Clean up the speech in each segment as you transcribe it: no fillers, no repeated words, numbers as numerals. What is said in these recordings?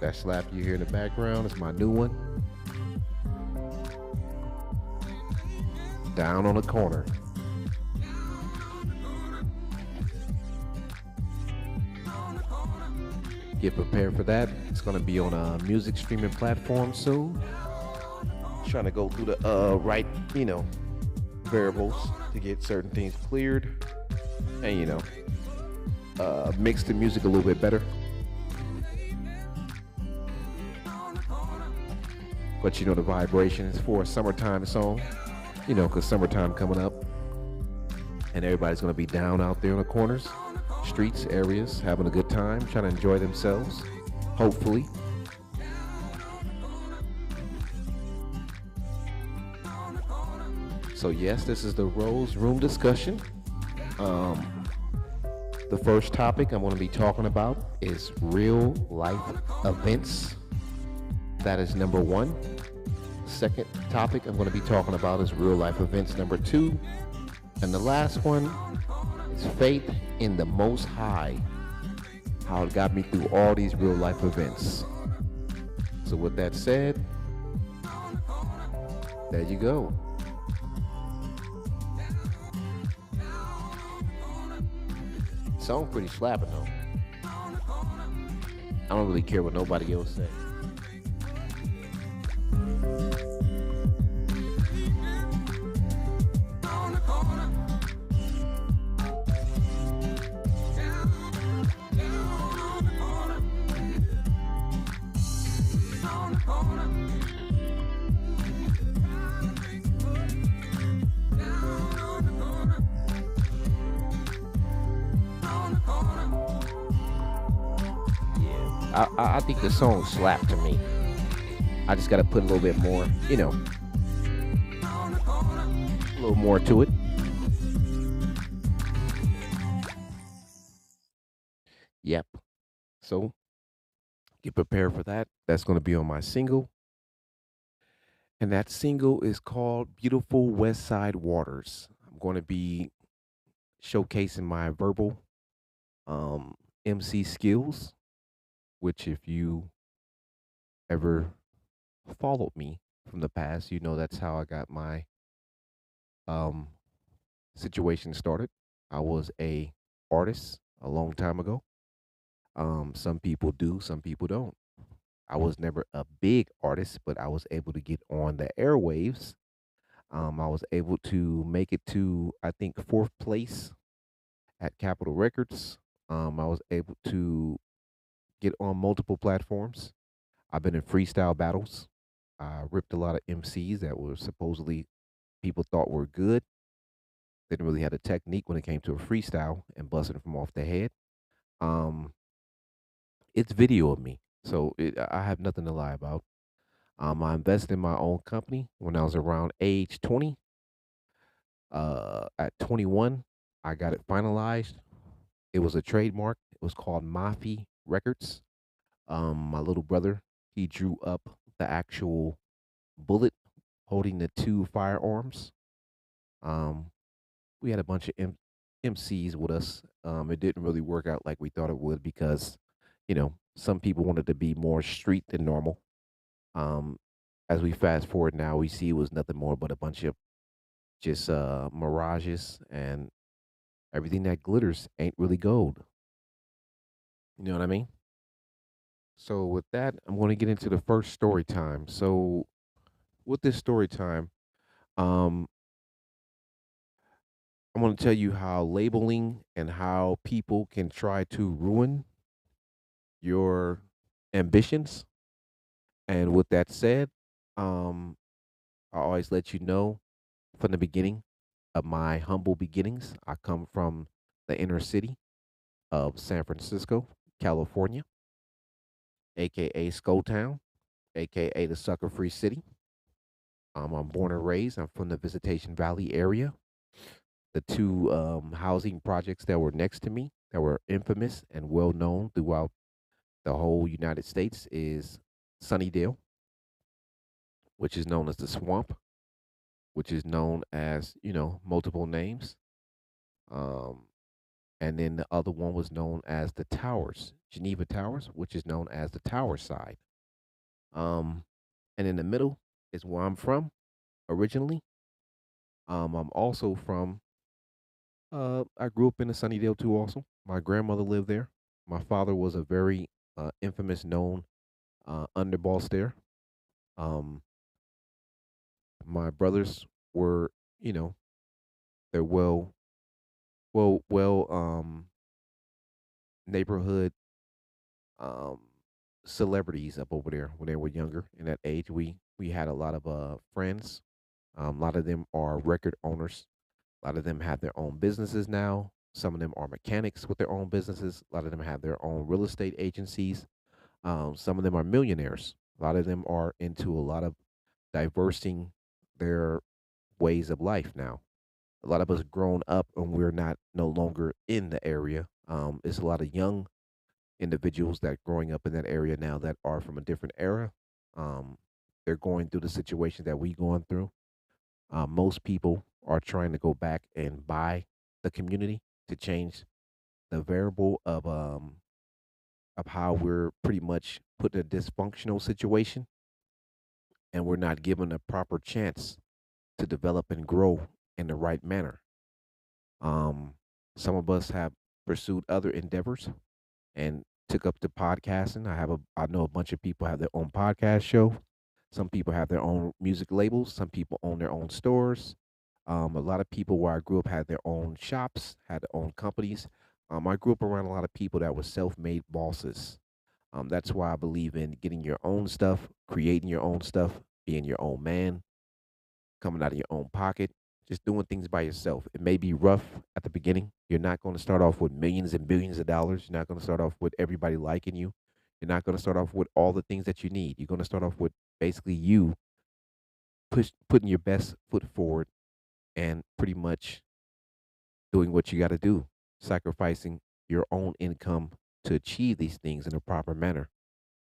That slap you hear in the background is my new one. Down on the corner. Get prepared for that. It's going to be on a music streaming platform soon. Trying to go through the right, variables to get certain things cleared and, mix the music a little bit better. But the vibration is for a summertime song, because summertime coming up and everybody's going to be down out there in the corners, streets, areas, having a good time, trying to enjoy themselves, hopefully. So yes, this is the Rose Room discussion. The first topic I'm going to be talking about is real life events. That is number one. Second topic I'm going to be talking about is real life events number two. And the last one is faith in the Most High. How it got me through all these real life events. So with that said, there you go. Song pretty slapping though. I don't really care what nobody else says. I think the song slapped to me. I just got to put a little bit more, a little more to it. Yep. So get prepared for that. That's going to be on my single. And that single is called Beautiful West Side Waters. I'm going to be showcasing my verbal MC skills, which if you ever followed me from the past, that's how I got my um, situation started. I was a artist a long time ago. Some people do, some people don't. I was never a big artist, but I was able to get on the airwaves. I was able to make it to, I think, fourth place at Capitol Records. I was able to get on multiple platforms. I've been in freestyle battles. I ripped a lot of MCs that were supposedly people thought were good. Didn't really have a technique when it came to a freestyle and busting from off the head. Um, it's video of me, so I have nothing to lie about. I invested in my own company when I was around age 20. At 21, I got it finalized. It was a trademark. It was called Mafi Records. My little brother, he drew up the actual bullet holding the two firearms. Um, we had a bunch of MCs with us. It didn't really work out like we thought it would because, some people wanted to be more street than normal. Um, as we fast forward now, we see it was nothing more but a bunch of just mirages, and everything that glitters ain't really gold. You know what I mean? So with that, I'm going to get into the first story time. So with this story time, um, I'm going to tell you how labeling and how people can try to ruin your ambitions. And with that said, um, I always let you know from the beginning of my humble beginnings, I come from the inner city of San Francisco, California, aka Skulltown, aka the Sucker Free City. I'm born and raised. I'm from the Visitation Valley area. The two housing projects that were next to me, that were infamous and well known throughout the whole United States, is Sunnydale, which is known as the Swamp, which is known as multiple names. Um, and then the other one was known as the Towers, Geneva Towers, which is known as the Tower Side. Um, and in the middle is where I'm from originally. I'm also from. I grew up in the Sunnydale too. Also, my grandmother lived there. My father was a very infamous, known underball stair. Um, my brothers were, you know, they're well, neighborhood um, celebrities up over there when they were younger. In that age, we had a lot of friends. A lot of them are record owners. A lot of them have their own businesses now. Some of them are mechanics with their own businesses. A lot of them have their own real estate agencies. Some of them are millionaires. A lot of them are into a lot of diversing their ways of life now. A lot of us grown up and we're not no longer in the area. It's a lot of young individuals that growing up in that area now that are from a different era. Um, they're going through the situation that we going through. Most people are trying to go back and buy the community to change the variable of how we're pretty much put in a dysfunctional situation, and we're not given a proper chance to develop and grow in the right manner. Um, some of us have pursued other endeavors and took up to podcasting. I know a bunch of people have their own podcast show. Some people have their own music labels. Some people own their own stores. A lot of people where I grew up had their own shops, had their own companies. I grew up around a lot of people that were self-made bosses. That's why I believe in getting your own stuff, creating your own stuff, being your own man, coming out of your own pocket, just doing things by yourself. It may be rough at the beginning. You're not going to start off with millions and billions of dollars. You're not going to start off with everybody liking you. You're not going to start off with all the things that you need. You're going to start off with basically you putting your best foot forward and pretty much doing what you got to do, sacrificing your own income to achieve these things in a proper manner,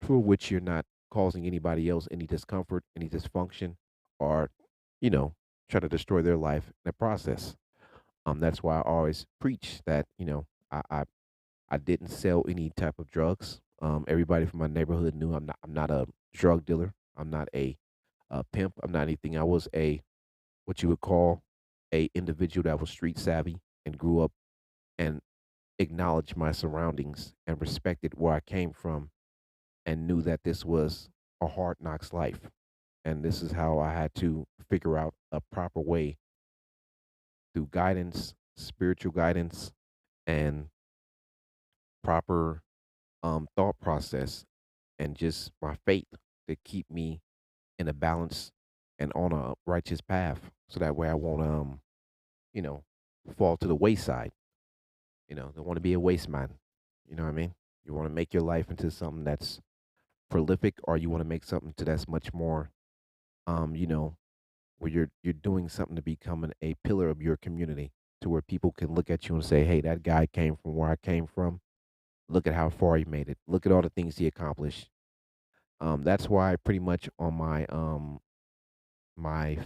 for which you're not causing anybody else any discomfort, any dysfunction, or, you know, try to destroy their life in the process. That's why I always preach that, I didn't sell any type of drugs. Everybody from my neighborhood knew I'm not a drug dealer. I'm not a pimp. I'm not anything. I was a what you would call a individual that was street savvy and grew up and acknowledged my surroundings and respected where I came from and knew that this was a hard knocks life. And this is how I had to figure out a proper way through guidance, spiritual guidance, and proper thought process, and just my faith to keep me in a balance and on a righteous path, so that way I won't you know fall to the wayside. Don't want to be a waste man. You know what I mean? You want to make your life into something that's prolific, or you want to make something to that's much more um you know where you're doing something to becoming a pillar of your community, to where people can look at you and say, hey, that guy came from where I came from. Look at how far he made it. Look at all the things he accomplished. That's why pretty much on my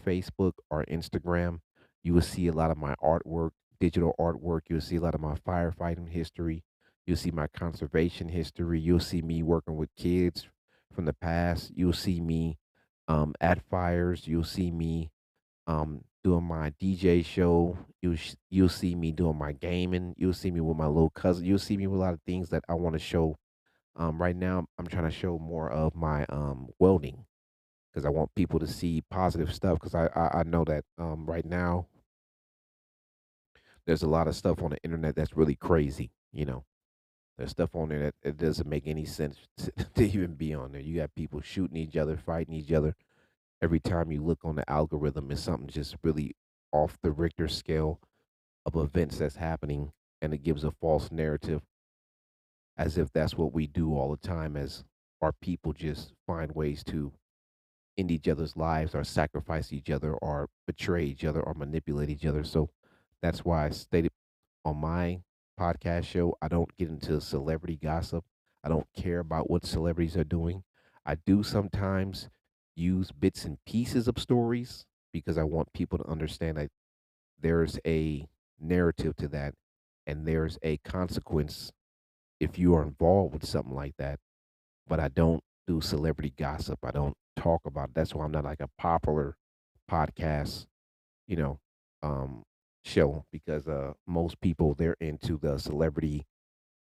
Facebook or Instagram, you will see a lot of my artwork, digital artwork. You'll see a lot of my firefighting history. You'll see my conservation history. You'll see me working with kids from the past. You'll see me at fires. You'll see me doing my DJ show. You'll see me doing my gaming. You'll see me with my little cousin. You'll see me with a lot of things that I want to show. Right now, I'm trying to show more of my welding, because I want people to see positive stuff. Because I know that right now there's a lot of stuff on the internet that's really crazy. There's stuff on there that it doesn't make any sense to even be on there. You got people shooting each other, fighting each other. Every time you look on the algorithm, it's something just really off the Richter scale of events that's happening, and it gives a false narrative, as if that's what we do all the time, as our people just find ways to end each other's lives, or sacrifice each other, or betray each other, or manipulate each other. So that's why I stated on my podcast show, I don't get into celebrity gossip. I don't care about what celebrities are doing. I do sometimes use bits and pieces of stories, because I want people to understand that there's a narrative to that, and there's a consequence if you are involved with something like that. But I don't do celebrity gossip. I don't talk about it. That's why I'm not like a popular podcast, you know, um, show, because most people, they're into the celebrity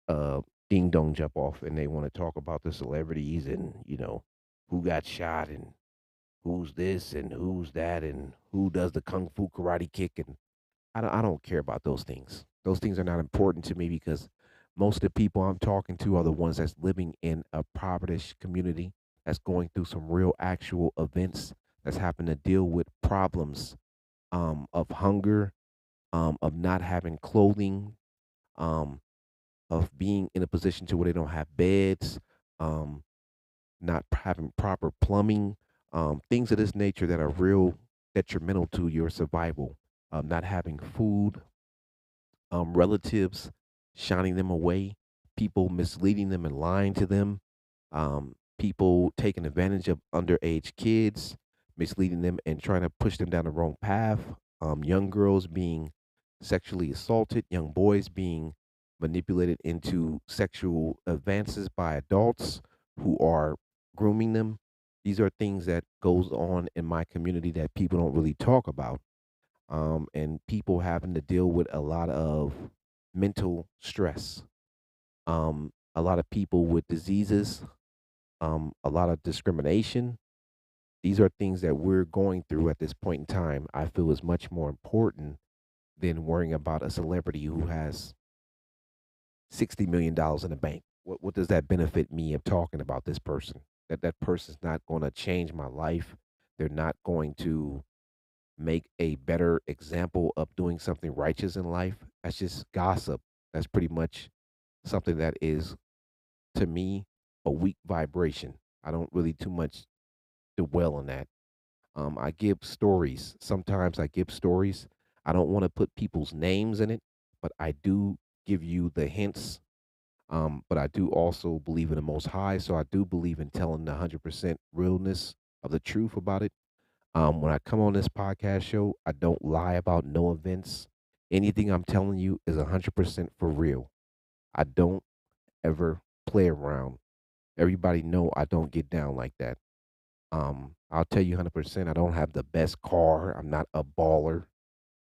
uh ding dong jump off, and they want to talk about the celebrities and who got shot and who's this and who's that and who does the kung fu karate kick. And I don't care about those things. Those things are not important to me, because most of the people I'm talking to are the ones that's living in a impoverished community, that's going through some real actual events, that's having to deal with problems of hunger, of not having clothing, um, of being in a position to where they don't have beds, um, not having proper plumbing, things of this nature that are real detrimental to your survival, not having food, relatives shining them away, people misleading them and lying to them, people taking advantage of underage kids, misleading them and trying to push them down the wrong path, young girls being sexually assaulted, young boys being manipulated into sexual advances by adults who are grooming them. These are things that goes on in my community that people don't really talk about, and people having to deal with a lot of mental stress, a lot of people with diseases, a lot of discrimination. These are things that we're going through at this point in time. I feel is much more important than worrying about a celebrity who has $60 million in the bank. What does that benefit me of talking about this person? That person's not going to change my life. They're not going to make a better example of doing something righteous in life. That's just gossip. That's pretty much something that is, to me, a weak vibration. I don't really too much dwell on that. I give stories. Sometimes I give stories. I don't want to put people's names in it, but I do give you the hints. But I do also believe in the Most High, so I do believe in telling the 100% realness of the truth about it. When I come on this podcast show, I don't lie about no events. Anything I'm telling you is 100% for real. I don't ever play around. Everybody know I don't get down like that. I'll tell you 100%. I don't have the best car. I'm not a baller.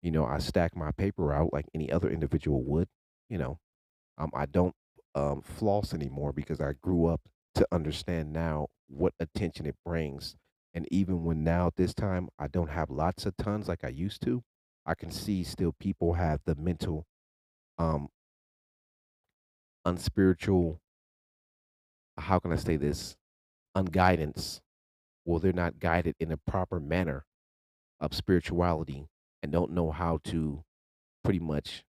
I stack my paper out like any other individual would. You know, I don't floss anymore, because I grew up to understand now what attention it brings. And even when now at this time I don't have lots of tons like I used to, I can see still people have the mental, um, unspiritual, how can I say this, unguidance. Well, they're not guided in a proper manner of spirituality, and don't know how to pretty much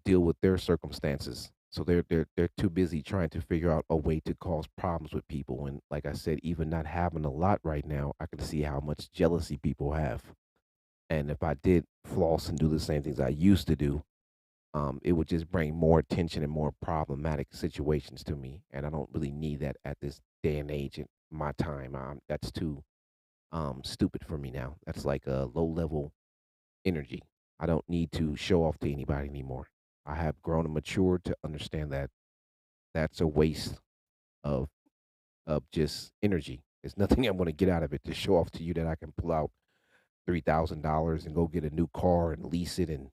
deal with their circumstances. So they're too busy trying to figure out a way to cause problems with people. And like I said, even not having a lot right now, I can see how much jealousy people have. And if I did floss and do the same things I used to do, it would just bring more attention and more problematic situations to me. And I don't really need that at this day and age in my time. That's too stupid for me now. That's like a low level energy. I don't need to show off to anybody anymore. I have grown and matured to understand that that's a waste of just energy. There's nothing I'm going to get out of it to show off to you that I can pull out $3,000 and go get a new car and lease it and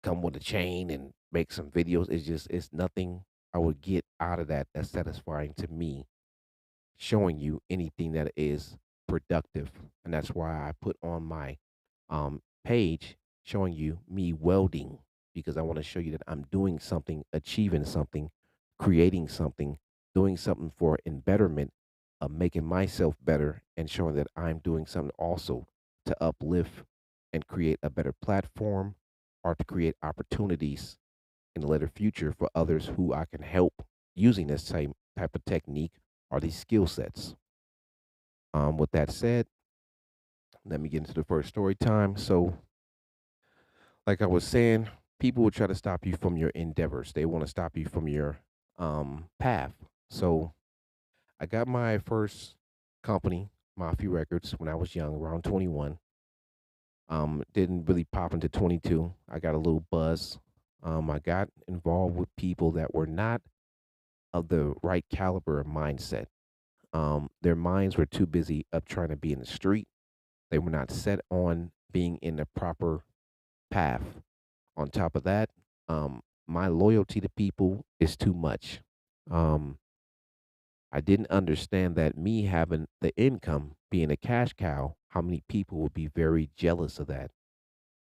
come with a chain and make some videos. It's nothing I would get out of that that's satisfying to me, showing you anything that is productive. And that's why I put on my page showing you me welding, because I want to show you that I'm doing something, achieving something, creating something, doing something for in betterment of making myself better, and showing that I'm doing something also to uplift and create a better platform, or to create opportunities in the later future for others who I can help using this same type of technique or these skill sets. With that said, let me get into the first story time. So, like I was saying, people will try to stop you from your endeavors. They want to stop you from your path. So, I got my first company, Mafia Records, when I was young, around 21. Didn't really pop into 22. I got a little buzz. I got involved with people that were not of the right caliber of mindset. Their minds were too busy up trying to be in the street. They were not set on being in the proper path. On top of that, my loyalty to people is too much. Um, I didn't understand that me having the income, being a cash cow, how many people would be very jealous of that.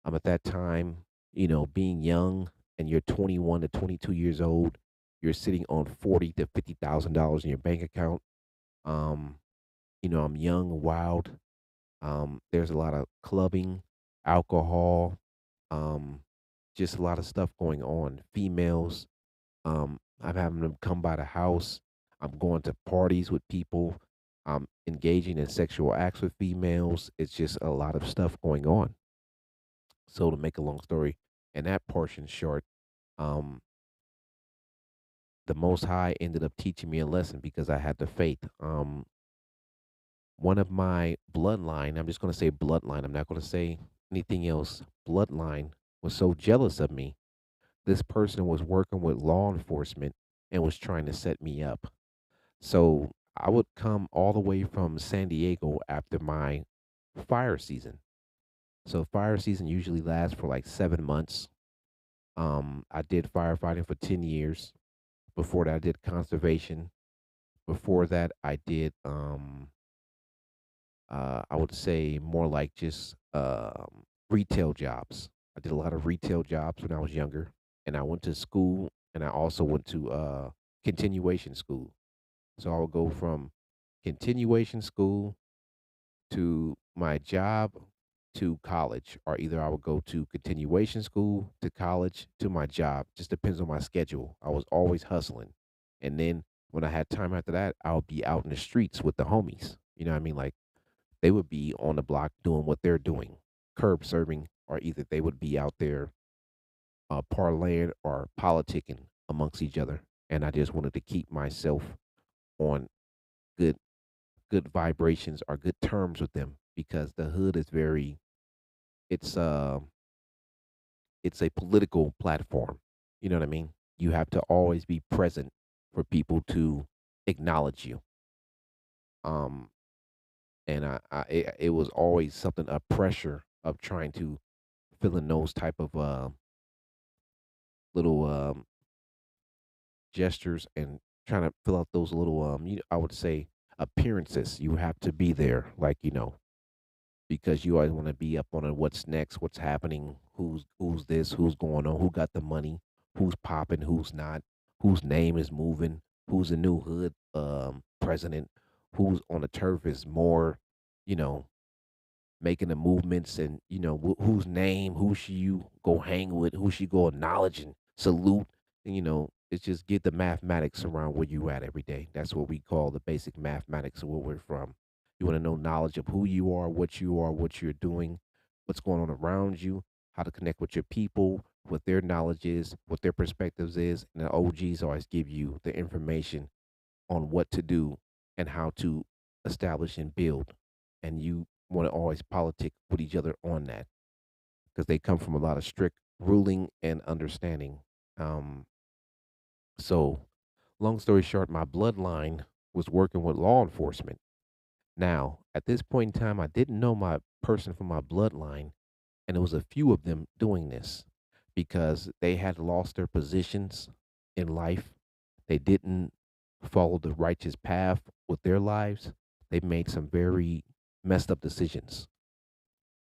At that time, being young and you're 21 to 22 years old, you're sitting on 40 to $50,000 in your bank account. Um, I'm young, wild. There's a lot of clubbing, alcohol, um, just a lot of stuff going on. Females, I'm having them come by the house. I'm going to parties with people. I'm engaging in sexual acts with females. It's just a lot of stuff going on. So to make a long story and that portion short, um, the Most High ended up teaching me a lesson because I had the faith. One of my bloodline, I'm just going to say bloodline, I'm not going to say anything else, bloodline was so jealous of me. This person was working with law enforcement and was trying to set me up. So I would come all the way from San Diego after my fire season. So fire season usually lasts for like 7 months. I did firefighting for 10 years. Before that, I did conservation. Before that, I did I would say more like just retail jobs. I did a lot of retail jobs when I was younger, and I went to school, and I also went to continuation school. So I would go from continuation school to my job to college, or either I would go to continuation school to college to my job. Just depends on my schedule. I was always hustling, and then when I had time after that, I would be out in the streets with the homies. You know what I mean? Like they would be on the block doing what they're doing, curb serving, or either they would be out there parlaying or politicking amongst each other. And I just wanted to keep myself on good good vibrations or good terms with them because the hood is very it's uh it's a political platform. You know what I mean? You have to always be present for people to acknowledge you. Um and it was always something a pressure of trying to fill in those type of little gestures and trying to fill out those little I would say appearances. You have to be there, like because you always want to be up on what's next, what's happening, who's this, who's going on, who got the money, who's popping, who's not, whose name is moving, who's a new hood president, who's on the turf is more, you know, making the movements and whose name, who should you go hang with, who should you go acknowledge and salute. And, it's just get the mathematics around where you at every day. That's what we call the basic mathematics of where we're from. You want to know knowledge of who you are, what you're doing, what's going on around you, how to connect with your people, what their knowledge is, what their perspectives is, and the OGs always give you the information on what to do and how to establish and build. And you want to always politic with each other on that because they come from a lot of strict ruling and understanding. Um, so, long story short, my bloodline was working with law enforcement. Now, at this point in time, I didn't know my person from my bloodline, and it was a few of them doing this because they had lost their positions in life. They didn't follow the righteous path with their lives. They made some very messed up decisions.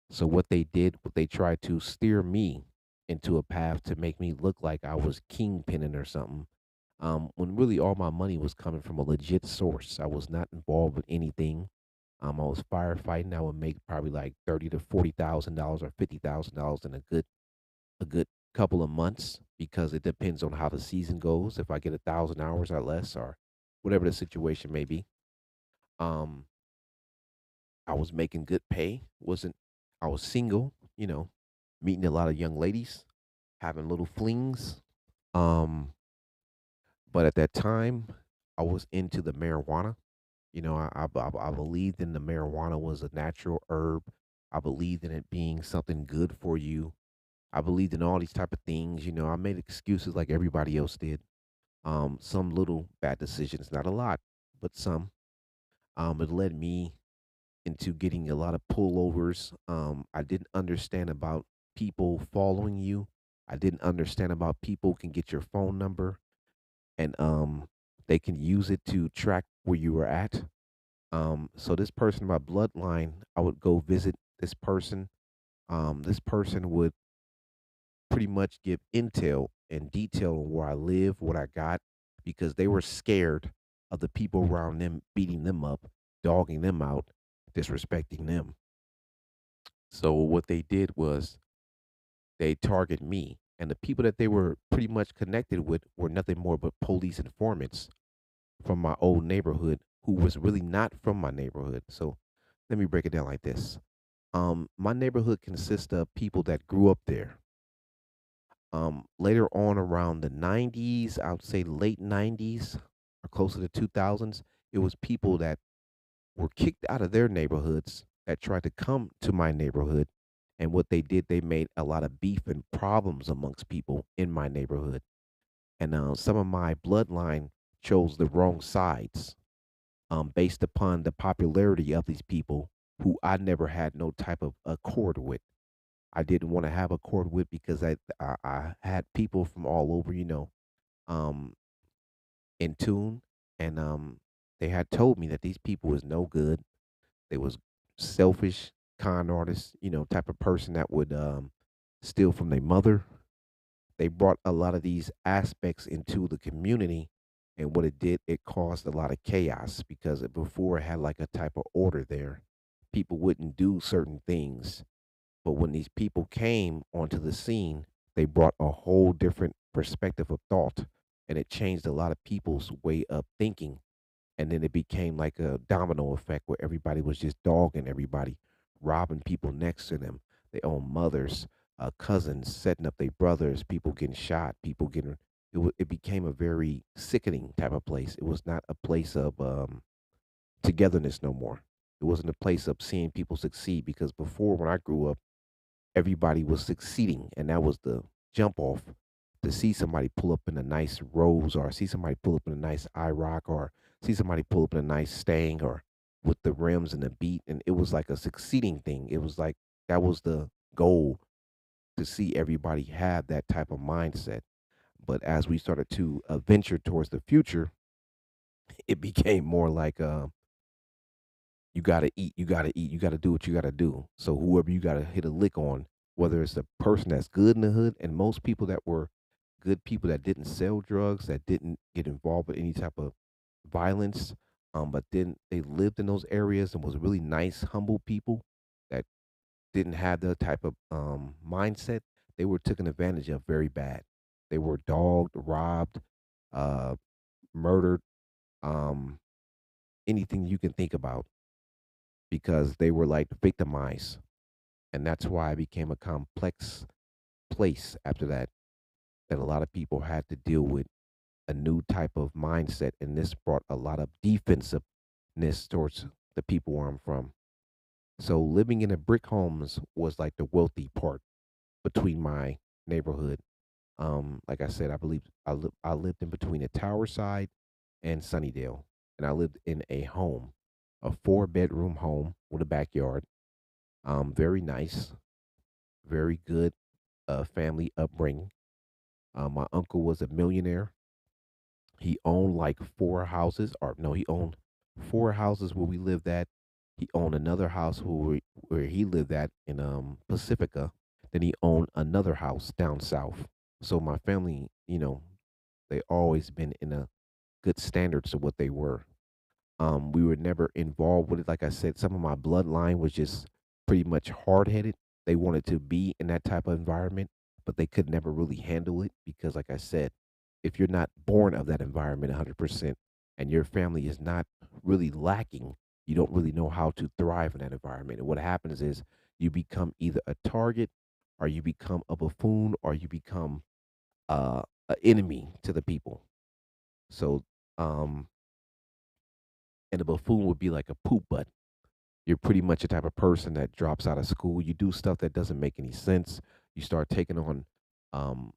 So what they did, what they tried to steer me into a path to make me look like I was kingpinning or something. When really all my money was coming from a legit source. I was not involved with anything. I was firefighting. I would make probably like $30,000 to $40,000 or $50,000 in a good couple of months because it depends on how the season goes. If I get 1,000 hours or less, or whatever the situation may be. Um, I was making good pay. Wasn't I was single, meeting a lot of young ladies, having little flings. Um, but at that time, I was into the marijuana. I believed in the marijuana was a natural herb. I believed in it being something good for you. I believed in all these type of things. I made excuses like everybody else did. Some little bad decisions, not a lot, but some. It led me into getting a lot of pullovers. I didn't understand about people following you. I didn't understand about people can get your phone number and they can use it to track where you were at. So this person, my bloodline, I would go visit this person. This person would pretty much give intel and detail on where I live, what I got, because they were scared of the people around them beating them up, dogging them out, disrespecting them. So what they did was they target me, and the people that they were pretty much connected with were nothing more but police informants from my old neighborhood who was really not from my neighborhood. So let me break it down like this. My neighborhood consists of people that grew up there. Later on around the 90s, I would say late 90s or closer to 2000s, it was people that were kicked out of their neighborhoods that tried to come to my neighborhood. And what they did, they made a lot of beef and problems amongst people in my neighborhood. And some of my bloodline chose the wrong sides based upon the popularity of these people who I never had no type of accord with. I didn't want to have accord with because I had people from all over, um, in tune, and they had told me that these people was no good. They was selfish, con artists, type of person that would steal from their mother. They brought a lot of these aspects into the community, and what it did, it caused a lot of chaos because before it had like a type of order there. People wouldn't do certain things, but when these people came onto the scene, they brought a whole different perspective of thought, and it changed a lot of people's way of thinking. And then it became like a domino effect where everybody was just dogging everybody, robbing people next to them, their own mothers, cousins, setting up their brothers, people getting shot, people getting. It became a very sickening type of place. It was not a place of togetherness no more. It wasn't a place of seeing people succeed because before, when I grew up, everybody was succeeding, and that was the jump off to see somebody pull up in a nice Rose or see somebody pull up in a nice IROC or see somebody pull up in a nice Stang or with the rims and the beat, and it was like a succeeding thing. It was like that was the goal to see everybody have that type of mindset. But as we started to venture towards the future, it became more like you gotta eat, you gotta eat, you gotta do what you gotta do. So whoever you gotta hit a lick on, whether it's a person that's good in the hood, and most people that were good people that didn't sell drugs, that didn't get involved with any type of violence, but then they lived in those areas and was really nice, humble people that didn't have the type of mindset, they were taken advantage of very bad. They were dogged, robbed, uh, murdered, um, anything you can think about because they were like victimized. And that's why it became a complex place after that, that a lot of people had to deal with a new type of mindset. And this brought a lot of defensiveness towards the people where I'm from. So living in the brick homes was like the wealthy part between my neighborhood. Like I said, I believe I lived in between the Tower Side and Sunnydale, and I lived in a home, a four-bedroom home with a backyard. Very nice, very good family upbringing. My uncle was a millionaire. He owned like four houses, or no, he owned four houses where we lived at. He owned another house where he lived at in Pacifica. Then he owned another house down south. So my family, they always been in a good standards of what they were. We were never involved with it. Like I said, some of my bloodline was just pretty much hard headed. They wanted to be in that type of environment, but they could never really handle it because, like I said, if you're not born of that environment 100% and your family is not really lacking, you don't really know how to thrive in that environment. And what happens is you become either a target or you become a buffoon or you become an enemy to the people. So, um, and a buffoon would be like a poop butt. You're pretty much a type of person that drops out of school. You do stuff that doesn't make any sense. You start taking on um,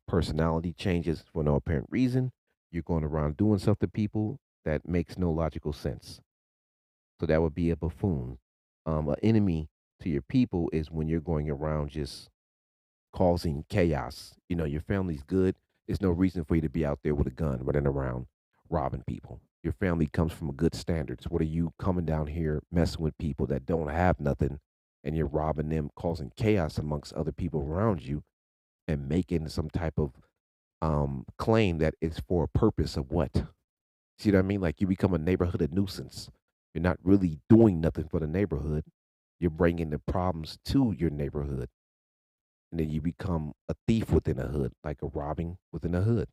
personality changes for no apparent reason. You're going around doing stuff to people that makes no logical sense. So that would be a buffoon. An enemy to your people is when you're going around just causing chaos. You know, your family's good. There's no reason for you to be out there with a gun running around robbing people. Your family comes from good standards. What are you coming down here messing with people that don't have nothing and you're robbing them, causing chaos amongst other people around you and making some type of claim that it's for a purpose of what? See what I mean? Like you become a neighborhood a nuisance. You're not really doing nothing for the neighborhood. You're bringing the problems to your neighborhood, and then you become a thief within a hood, like a robbing within a hood.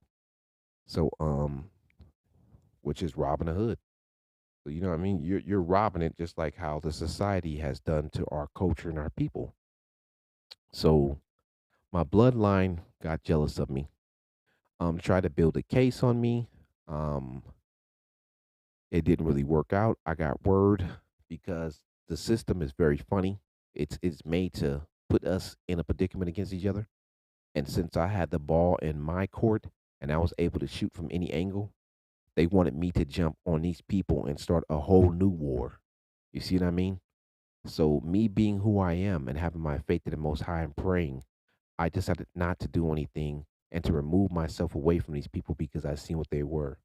So, which is robbing a hood. So you know what I mean? You're robbing it just like how the society has done to our culture and our people. So my bloodline got jealous of me. Tried to build a case on me. Um, it didn't really work out. I got word because the system is very funny. It's made to put us in a predicament against each other. And since I had the ball in my court and I was able to shoot from any angle, they wanted me to jump on these people and start a whole new war. You see what I mean? So me being who I am and having my faith in the Most High and praying, I decided not to do anything and to remove myself away from these people because I seen what they were.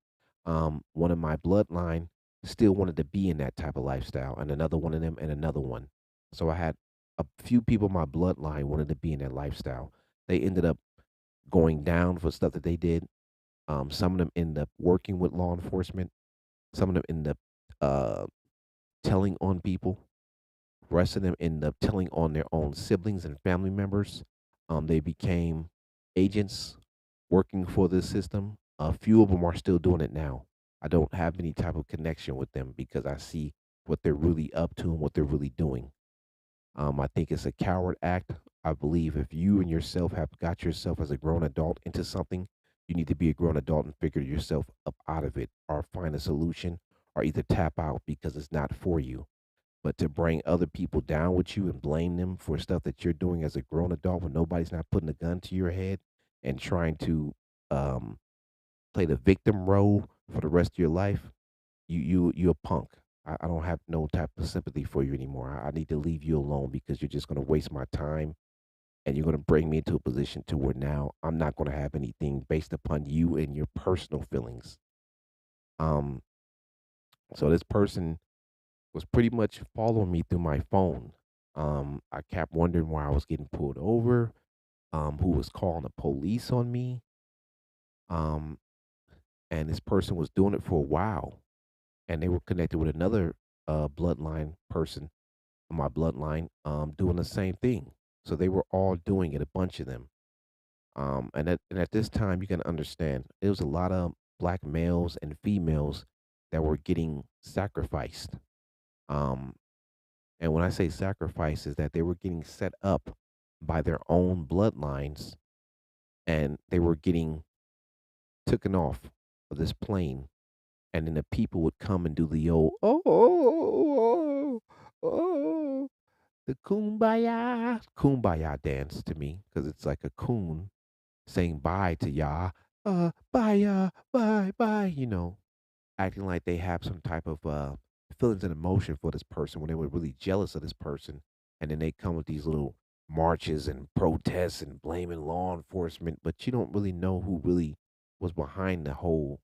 One of my bloodline still wanted to be in that type of lifestyle, and another one of them, and another one. So I had a few people in my bloodline wanted to be in that lifestyle. They ended up going down for stuff that they did. Some of them end up working with law enforcement. Some of them end up uh, telling on people. The rest of them end up telling on their own siblings and family members. They became agents working for this system. A few of them are still doing it now. I don't have any type of connection with them because I see what they're really up to and what they're really doing. I think it's a coward act. I believe if you and yourself have got yourself as a grown adult into something, you need to be a grown adult and figure yourself up out of it or find a solution or either tap out because it's not for you. But to bring other people down with you and blame them for stuff that you're doing as a grown adult when nobody's not putting a gun to your head and trying to um, play the victim role for the rest of your life, you're a punk. I don't have no type of sympathy for you anymore. I need to leave you alone because you're just gonna waste my time and you're gonna bring me into a position to where now I'm not gonna have anything based upon you and your personal feelings. Um, so this person was pretty much following me through my phone. I kept wondering why I was getting pulled over, who was calling the police on me. Um, and this person was doing it for a while, and they were connected with another bloodline person on my bloodline doing the same thing. So they were all doing it, a bunch of them. And at this time, you can understand there was a lot of black males and females that were getting sacrificed. Um, and when I say sacrifice, is that they were getting set up by their own bloodlines, and they were getting taken off of this plane, and then the people would come and do the old oh the kumbaya dance to me because it's like a coon saying bye to Yah, bye Yah, bye, acting like they have some type of feelings and emotion for this person when they were really jealous of this person, and then they come with these little marches and protests and blaming law enforcement, but you don't really know who really was behind the whole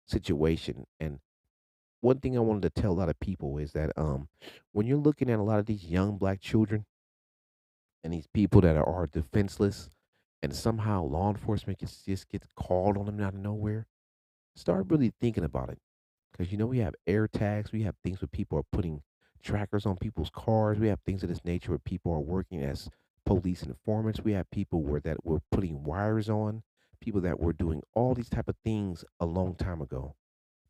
situation. And one thing I wanted to tell a lot of people is that when you're looking at a lot of these young black children and these people that are defenseless, and somehow law enforcement just gets called on them out of nowhere, start really thinking about it. Because we have air tags, we have things where people are putting trackers on people's cars, we have things of this nature where people are working as police informants, we have people where that were putting wires on, people that were doing all these type of things a long time ago,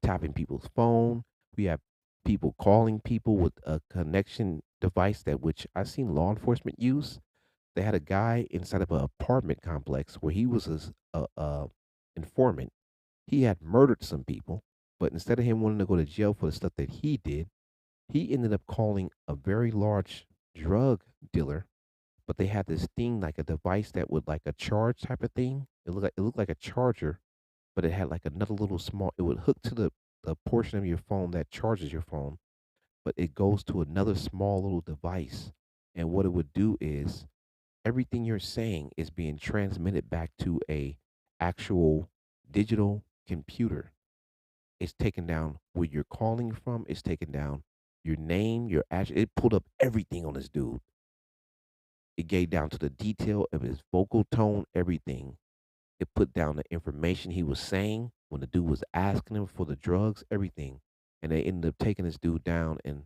tapping people's phone. We have people calling people with a connection device that which I've seen law enforcement use. They had a guy inside of an apartment complex where he was a informant. He had murdered some people, but instead of him wanting to go to jail for the stuff that he did, he ended up calling a very large drug dealer but they had this thing like a device that would like a charge type of thing. It looked like a charger, but it had like another little small. It would hook to the portion of your phone that charges your phone, but it goes to another small little device. And what it would do is everything you're saying is being transmitted back to a actual digital computer. It's taken down where you're calling from. It's taken down your name, your address. It pulled up everything on this dude. It gave down to the detail of his vocal tone, everything. It put down the information he was saying when the dude was asking him for the drugs, everything. And they ended up taking this dude down, and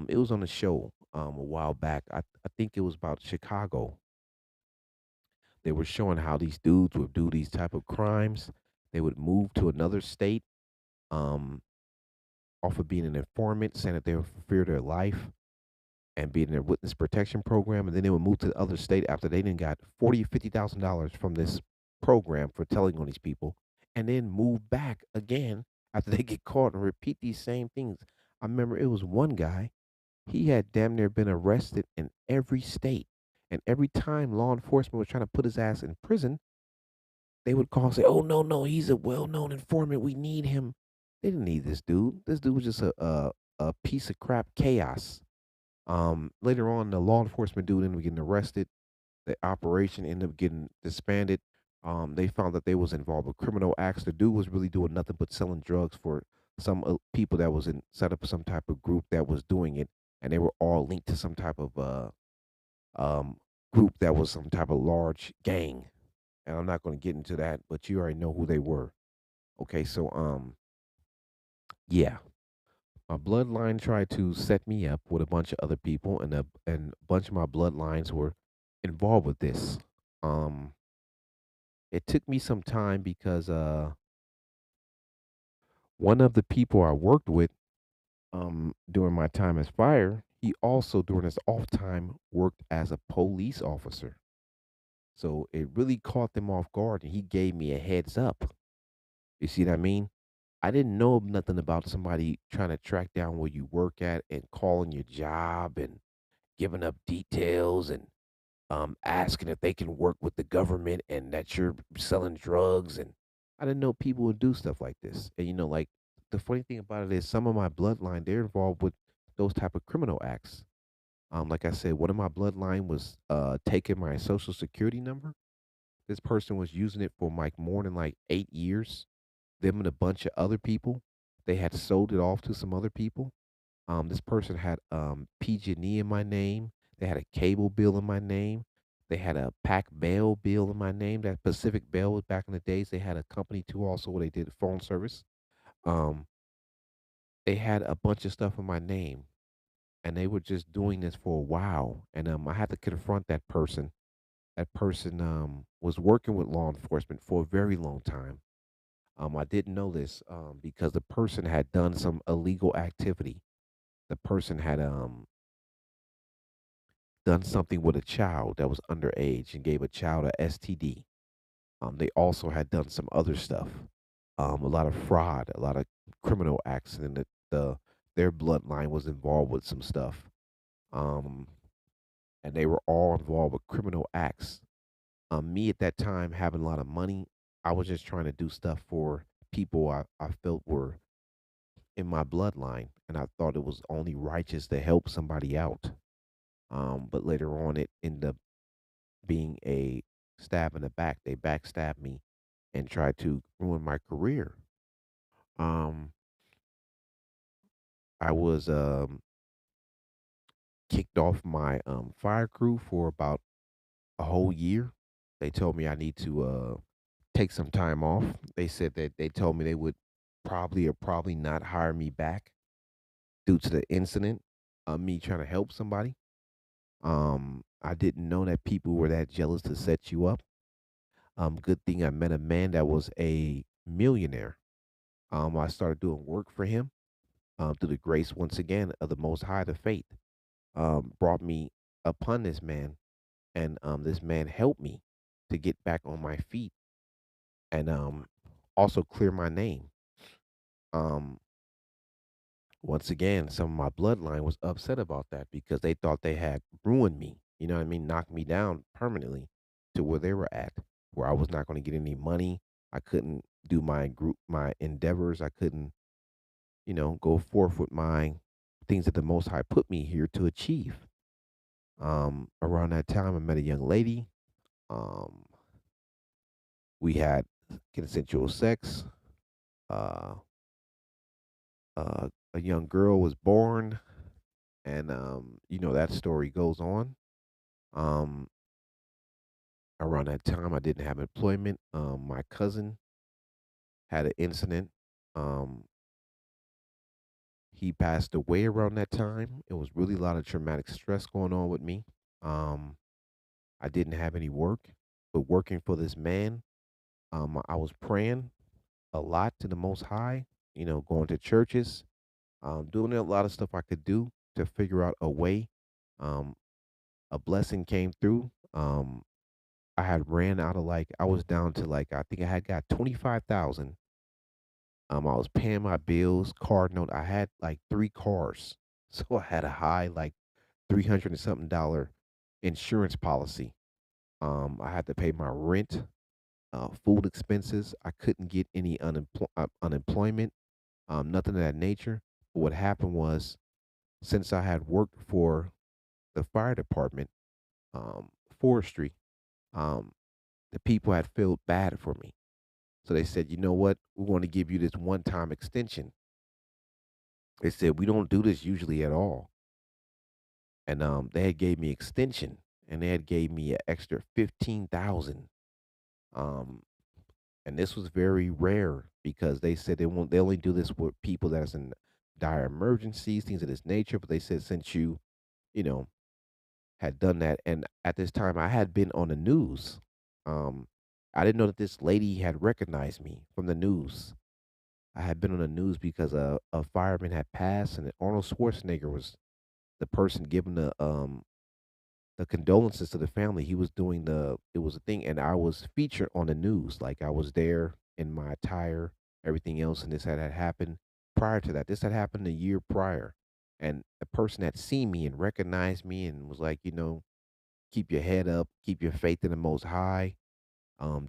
it was on a show a while back. I think it was about Chicago. They were showing how these dudes would do these type of crimes. They would move to another state, um, off of being an informant, saying that they would fear their life and being in their witness protection program, and then they would move to the other state after they then got $40,000 or $50,000 from this program for telling on these people, and then move back again after they get caught and repeat these same things. I remember it was one guy, he had damn near been arrested in every state. And every time law enforcement was trying to put his ass in prison, they would call and say, "Oh no, no, he's a well-known informant. We need him." They didn't need this dude. This dude was just a piece of crap chaos. Later on, the law enforcement dude ended up getting arrested. The operation ended up getting disbanded. They found that they was involved with criminal acts. The dude was really doing nothing but selling drugs for some people that was in set up some type of group that was doing it, and they were all linked to some type of um group that was some type of large gang. And I'm not going to get into that, but you already know who they were. Okay, so yeah, my bloodline tried to set me up with a bunch of other people, and a bunch of my bloodlines were involved with this. Um, it took me some time because one of the people I worked with during my time as fire, he also during his off time worked as a police officer. So it really caught them off guard, and he gave me a heads up. You see what I mean? I didn't know nothing about somebody trying to track down where you work at and calling your job and giving up details and asking if they can work with the government and that you're selling drugs. And I didn't know people would do stuff like this. And like the funny thing about it is some of my bloodline, they're involved with those type of criminal acts. Like I said, one of my bloodline was taking my social security number. This person was using it for like more than like 8 years. Them and a bunch of other people, they had sold it off to some other people. This person had PG&E in my name. They had a cable bill in my name. They had a Pac Bell bill in my name. That Pacific Bell was back in the days. They had a company too, also where they did phone service. Um, they had a bunch of stuff in my name, and they were just doing this for a while. And I had to confront that person. That person was working with law enforcement for a very long time. I didn't know this because the person had done some illegal activity. The person had done something with a child that was underage and gave a child a STD. They also had done some other stuff, a lot of fraud, a lot of criminal acts, and their bloodline was involved with some stuff. Um, and they were all involved with criminal acts. Me at that time having a lot of money, I was just trying to do stuff for people I felt were in my bloodline, and I thought it was only righteous to help somebody out. But later on, it ended up being a stab in the back. They backstabbed me and tried to ruin my career. Um, I was kicked off my fire crew for about a whole year. They told me I need to take some time off. They said that they told me they would probably or probably not hire me back due to the incident of me trying to help somebody. I didn't know that people were that jealous to set you up. Good thing I met a man that was a millionaire. I started doing work for him through the grace once again of the Most High, the faith. Brought me upon this man, and this man helped me to get back on my feet and also clear my name. Um, Once again, some of my bloodline was upset about that because they thought they had ruined me. You know what I mean? Knock me down permanently to where they were at, where I was not going to get any money. I couldn't do my endeavors. I couldn't, go forth with my things that the Most High put me here to achieve. Around that time, I met a young lady. Um, we had consensual sex. Uh, a young girl was born, and that story goes on. Um, Around that time, I didn't have employment. My cousin had an incident. Um, he passed away around that time. It was really a lot of traumatic stress going on with me. Um, I didn't have any work, but working for this man, I was praying a lot to the Most High. Going to churches, doing a lot of stuff I could do to figure out a way. Um, a blessing came through. I had ran out of I was down to I think I had got 25,000. I was paying my bills, car note. I had like three cars, so I had a high 300 and something dollar insurance policy. I had to pay my rent, food expenses. I couldn't get any unemployment, nothing of that nature. But what happened was, since I had worked for the fire department, forestry, um, the people had felt bad for me. So they said, you know what? We want to give you this one time extension. They said, we don't do this usually at all. And they had gave me extension, and they had gave me an extra 15,000. Um, and this was very rare because they said they only do this with people that's in dire emergencies, things of this nature. But they said, since you know, had done that, and at this time I had been on the news. Um, I didn't know that this lady had recognized me from the news. I had been on the news because a fireman had passed, and Arnold Schwarzenegger was the person giving the condolences to the family. He was doing it was a thing, and I was featured on the news. Like, I was there in my attire, everything else, and this had happened prior to that. This had happened a year prior, and the person had seen me and recognized me and was like, keep your head up, keep your faith in the Most High,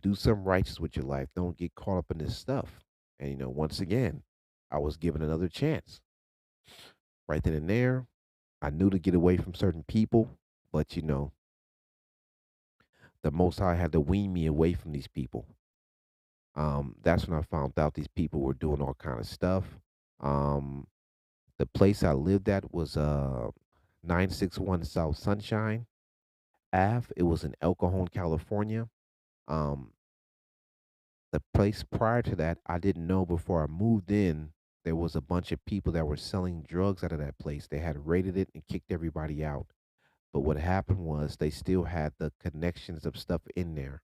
do something righteous with your life. Don't get caught up in this stuff. And once again, I was given another chance. Right then and there, I knew to get away from certain people, but the Most High had to wean me away from these people. That's when I found out these people were doing all kind of stuff. Um, the place I lived at was 961 South Sunshine Ave. It was in El Cajon, California. Um, the place prior to that, I didn't know before I moved in. There was a bunch of people that were selling drugs out of that place. They had raided it and kicked everybody out. But what happened was they still had the connections of stuff in there.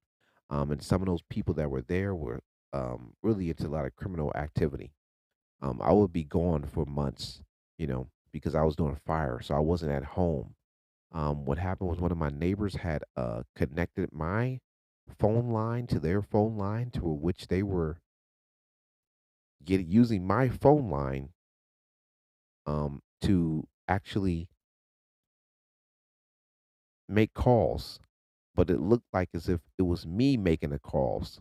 And some of those people that were there were really into a lot of criminal activity. I would be gone for months, because I was doing fire, so I wasn't at home. What happened was one of my neighbors had connected my phone line to their phone line, to which they were using my phone line to actually make calls, but it looked like as if it was me making the calls.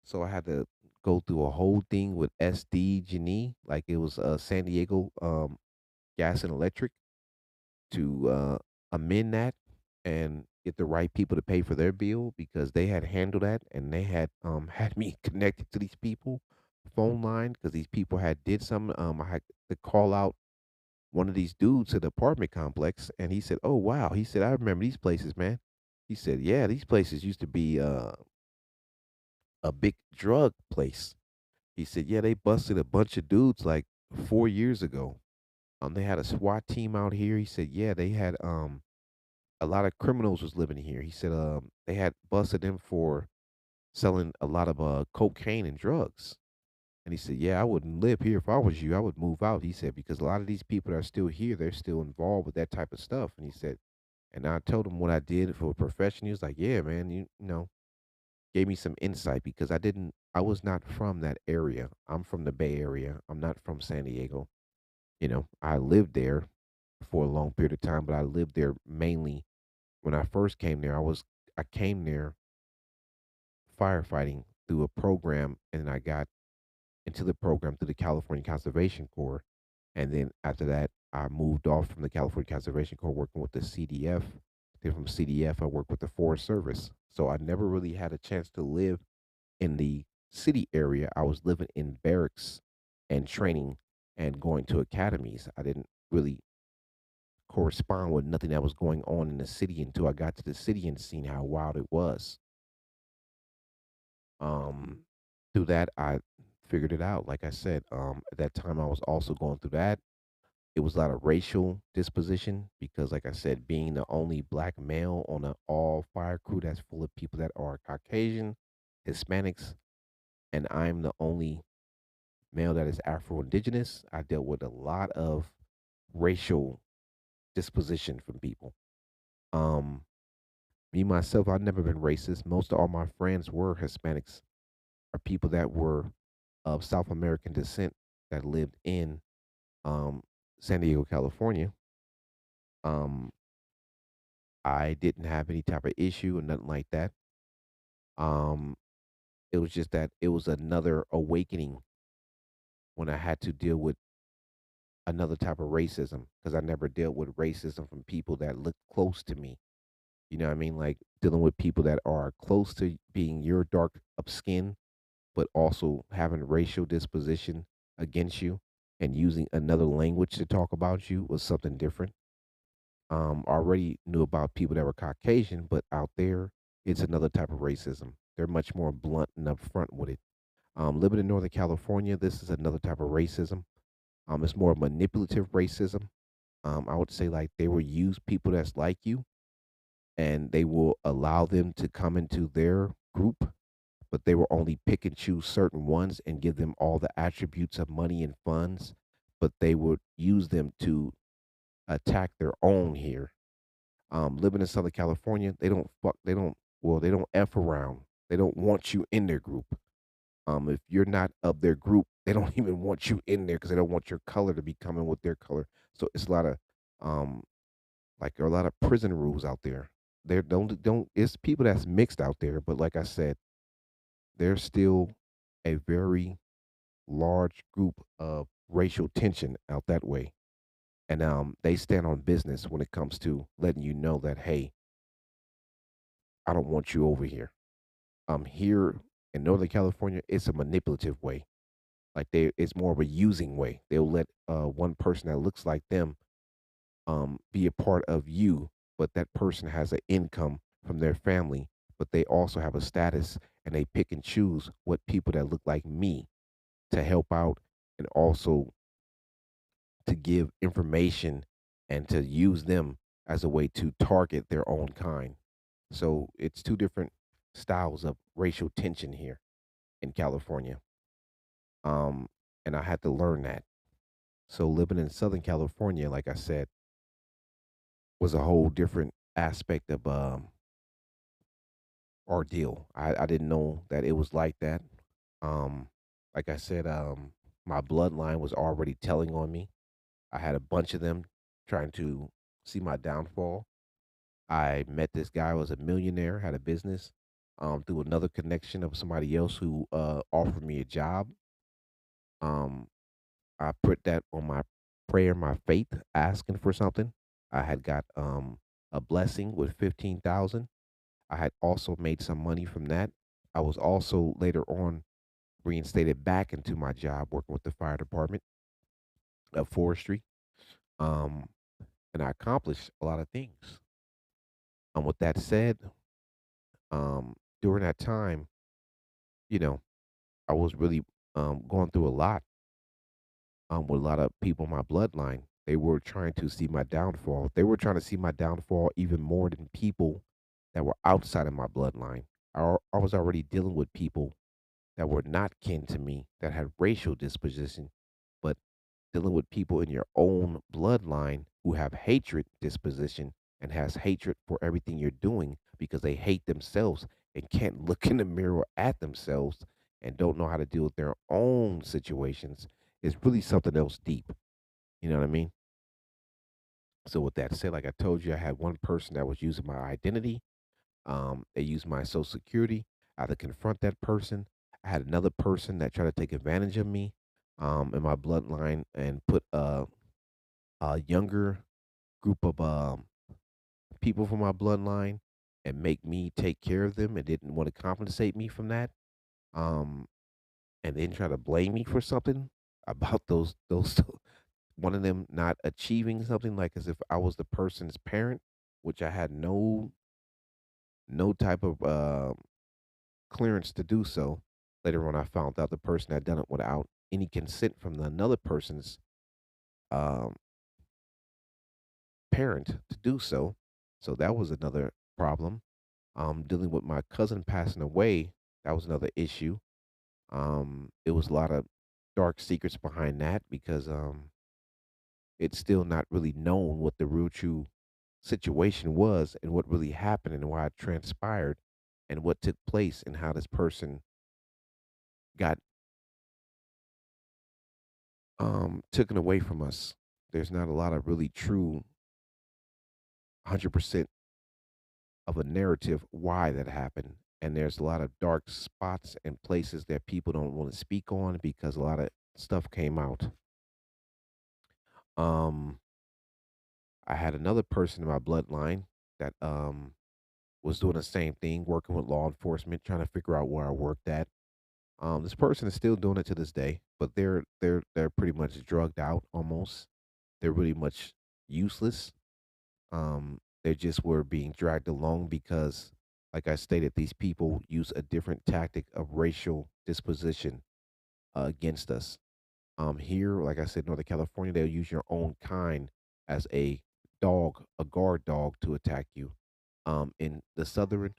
So I had to go through a whole thing with SDG&E, like it was San Diego Gas and Electric, to amend that and get the right people to pay for their bill, because they had handled that, and they had had me connected to these people phone line, because these people had did some. I had to call out one of these dudes to the apartment complex, and he said, "Oh wow," he said, "I remember these places, man." He said, "Yeah, these places used to be a big drug place." He said, "Yeah, they busted a bunch of dudes like 4 years ago. They had a SWAT team out here." He said, "Yeah, they had a lot of criminals was living here." He said, they had busted them for selling a lot of cocaine and drugs." And he said, "Yeah, I wouldn't live here if I was you. I would move out." He said, "Because a lot of these people that are still here, they're still involved with that type of stuff." And he said, and I told him what I did for a profession. He was like, "Yeah, man, gave me some insight, because I was not from that area. I'm from the Bay Area. I'm not from San Diego. I lived there for a long period of time, but I lived there mainly When I first came there, I came there firefighting through a program, and I got into the program through the California Conservation Corps. And then after that, I moved off from the California Conservation Corps working with the CDF. Then from CDF, I worked with the Forest Service. So I never really had a chance to live in the city area. I was living in barracks and training and going to academies. I didn't really correspond with nothing that was going on in the city until I got to the city and seen how wild it was. Um, Through that, I figured it out. Like I said, at that time, I was also going through that. It was a lot of racial disposition because, like I said, being the only black male on an all fire crew that's full of people that are Caucasian, Hispanics, and I'm the only male that is Afro Indigenous, I dealt with a lot of racial disposition from people. Um, Me myself, I've never been racist. Most of all my friends were Hispanics or people that were of South American descent that lived in um, San Diego, California. Um, I didn't have any type of issue or nothing like that. Um, it was just that it was another awakening when I had to deal with another type of racism because I never dealt with racism from people that look close to me. You know what I mean? Like dealing with people that are close to being your dark of skin, but also having racial disposition against you and using another language to talk about you was something different. Already knew about people that were Caucasian, but out there, it's another type of racism. They're much more blunt and upfront with it. Living in Northern California, this is another type of racism. It's more manipulative racism. I would say like they will use people that's like you and they will allow them to come into their group, but they will only pick and choose certain ones and give them all the attributes of money and funds, but they would use them to attack their own here. Living in Southern California, they don't F around. They don't want you in their group. If you're not of their group, they don't even want you in there because they don't want your color to be coming with their color. So it's a lot of um like there are a lot of prison rules out there. There don't it's people that's mixed out there, but like I said, there's still a very large group of racial tension out that way. And they stand on business when it comes to letting you know that hey, I don't want you over here. Here in Northern California, it's a manipulative way. Like it's more of a using way. They'll let one person that looks like them be a part of you, but that person has an income from their family, but they also have a status and they pick and choose what people that look like me to help out and also to give information and to use them as a way to target their own kind. So it's two different styles of racial tension here in California. Um, and I had to learn that. So living in Southern California, like I said, was a whole different aspect of ordeal. I didn't know that it was like that. Um, like I said, my bloodline was already telling on me. I had a bunch of them trying to see my downfall. I met this guy who was a millionaire, had a business, through another connection of somebody else who offered me a job. Um, I put that on my prayer, my faith, asking for something. I had got a blessing with 15,000. I had also made some money from that. I was also later on reinstated back into my job working with the fire department of forestry. Um, and I accomplished a lot of things. With that said, during that time, you know, I was really going through a lot with a lot of people in my bloodline. They were trying to see my downfall. They were trying to see my downfall even more than people that were outside of my bloodline. I was already dealing with people that were not kin to me, that had racial disposition, but dealing with people in your own bloodline who have hatred disposition and has hatred for everything you're doing because they hate themselves and can't look in the mirror at themselves and don't know how to deal with their own situations is really something else deep. You know what I mean? So with that said, like I told you, I had one person that was using my identity. They used my social security. I had to confront that person. I had another person that tried to take advantage of me, in my bloodline and put a younger group of people from my bloodline and make me take care of them and didn't want to compensate me from that. Um, and then try to blame me for something about those one of them not achieving something, like as if I was the person's parent, which I had no type of clearance to do so. Later on, I found out the person had done it without any consent from another person's um, parent to do so. So that was another problem. Dealing with my cousin passing away, that was another issue. It was a lot of dark secrets behind that because it's still not really known what the real true situation was and what really happened and why it transpired and what took place and how this person got taken away from us. There's not a lot of really true 100% of a narrative why that happened. And there's a lot of dark spots and places that people don't want to speak on because a lot of stuff came out. Um, I had another person in my bloodline that was doing the same thing, working with law enforcement, trying to figure out where I worked at. This person is still doing it to this day, but they're pretty much drugged out almost. They're really much useless. They just were being dragged along because, like I stated, these people use a different tactic of racial disposition against us. Here, like I said, Northern California, they'll use your own kind as a dog, a guard dog, to attack you. In the southern,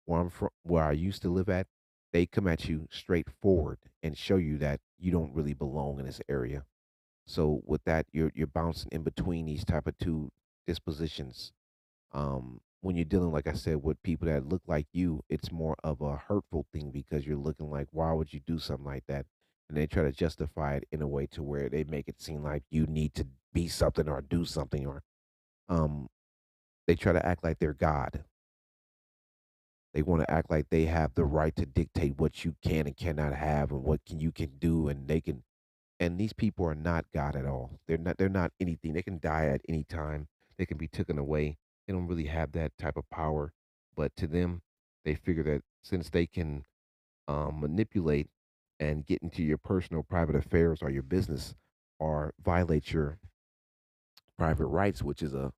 where I'm from, where I used to live at, they come at you straightforward and show you that you don't really belong in this area. So with that, you're bouncing in between these type of two dispositions. When you're dealing, like I said, with people that look like you, it's more of a hurtful thing because you're looking like, why would you do something like that? And they try to justify it in a way to where they make it seem like you need to be something or do something, or um, they try to act like they're God. They want to act like they have the right to dictate what you can and cannot have and what can you can do, and they can. And these people are not God at all. They're not anything. They can die at any time. They can be taken away. They don't really have that type of power. But to them, they figure that since they can manipulate and get into your personal private affairs or your business or violate your private rights, which is a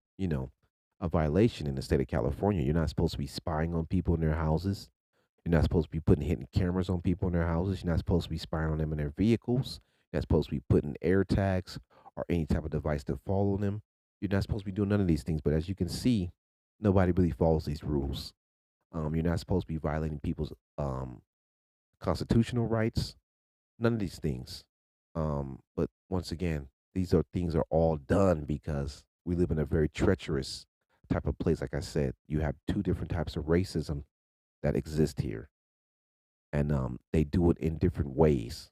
violation in the state of California. You're not supposed to be spying on people in their houses. You're not supposed to be putting hidden cameras on people in their houses. You're not supposed to be spying on them in their vehicles. You're not supposed to be putting air tags or any type of device to follow them. You're not supposed to be doing none of these things. But as you can see, nobody really follows these rules. You're not supposed to be violating people's constitutional rights. None of these things. But once again, these are things are all done because we live in a very treacherous type of place. Like I said, you have two different types of racism that exist here, and they do it in different ways.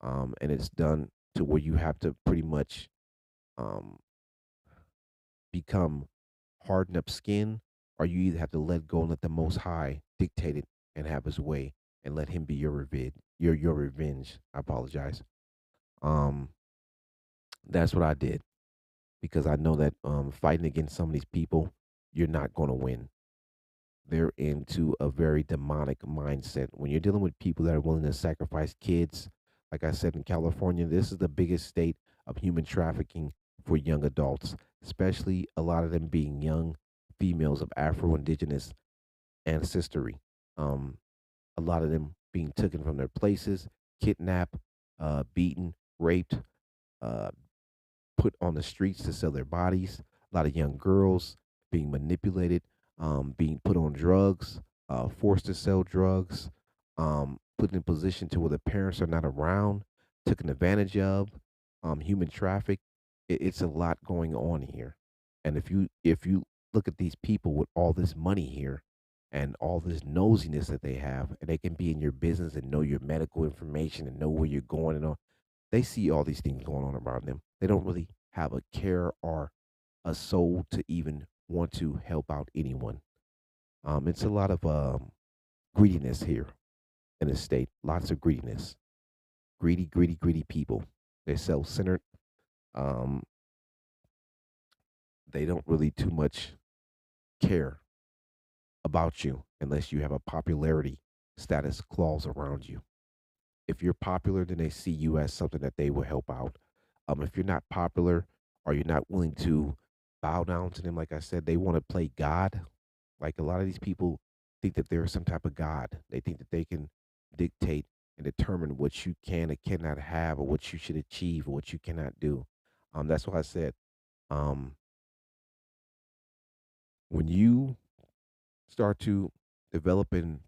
And it's done to where you have to pretty much um, become harden up skin, or you either have to let go and let the Most High dictate it and have His way, and let Him be your revenge. I apologize. Um, that's what I did because I know that fighting against some of these people, you're not going to win. They're into a very demonic mindset. When you're dealing with people that are willing to sacrifice kids, like I said in California, this is the biggest state of human trafficking for young adults, especially a lot of them being young females of Afro Indigenous ancestry. Um, a lot of them being taken from their places, kidnapped, beaten, raped, uh, put on the streets to sell their bodies. A lot of young girls being manipulated, being put on drugs, forced to sell drugs, put in a position to where the parents are not around, taken advantage of, human traffic. It's a lot going on here, and if you look at these people with all this money here and all this nosiness that they have, and they can be in your business and know your medical information and know where you're going and all, they see all these things going on around them. They don't really have a care or a soul to even want to help out anyone. It's a lot of greediness here in the state. Lots of greediness. Greedy, greedy, greedy people. They're self-centered. Um, they don't really too much care about you unless you have a popularity status clause around you. If you're popular, then they see you as something that they will help out. If you're not popular or you're not willing to bow down to them, like I said, they want to play God. Like a lot of these people think that they're some type of God. They think that they can dictate and determine what you can and cannot have, or what you should achieve, or what you cannot do. That's why I said, um, when you start to develop and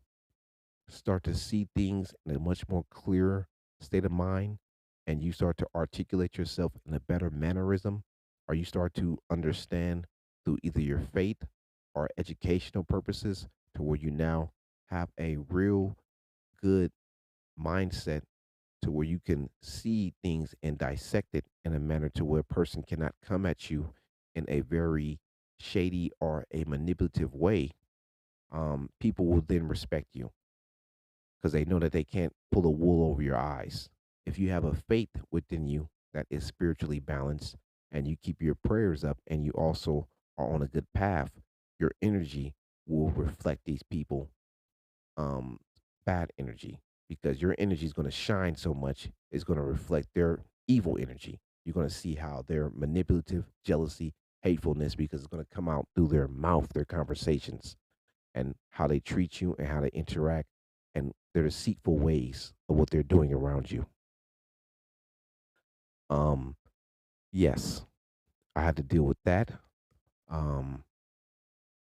start to see things in a much more clearer state of mind, and you start to articulate yourself in a better mannerism, or you start to understand through either your faith or educational purposes, to where you now have a real good mindset, to where you can see things and dissect it in a manner to where a person cannot come at you in a very shady or a manipulative way. People will then respect you because they know that they can't pull the wool over your eyes. If you have a faith within you that is spiritually balanced, and you keep your prayers up, and you also are on a good path, your energy will reflect these people um bad energy, because your energy is going to shine so much, it's going to reflect their evil energy. You're going to see how they're manipulative, jealousy, hatefulness, because it's going to come out through their mouth, their conversations, and how they treat you and how they interact, and their deceitful ways of what they're doing around you. Um, yes, I had to deal with that. Um,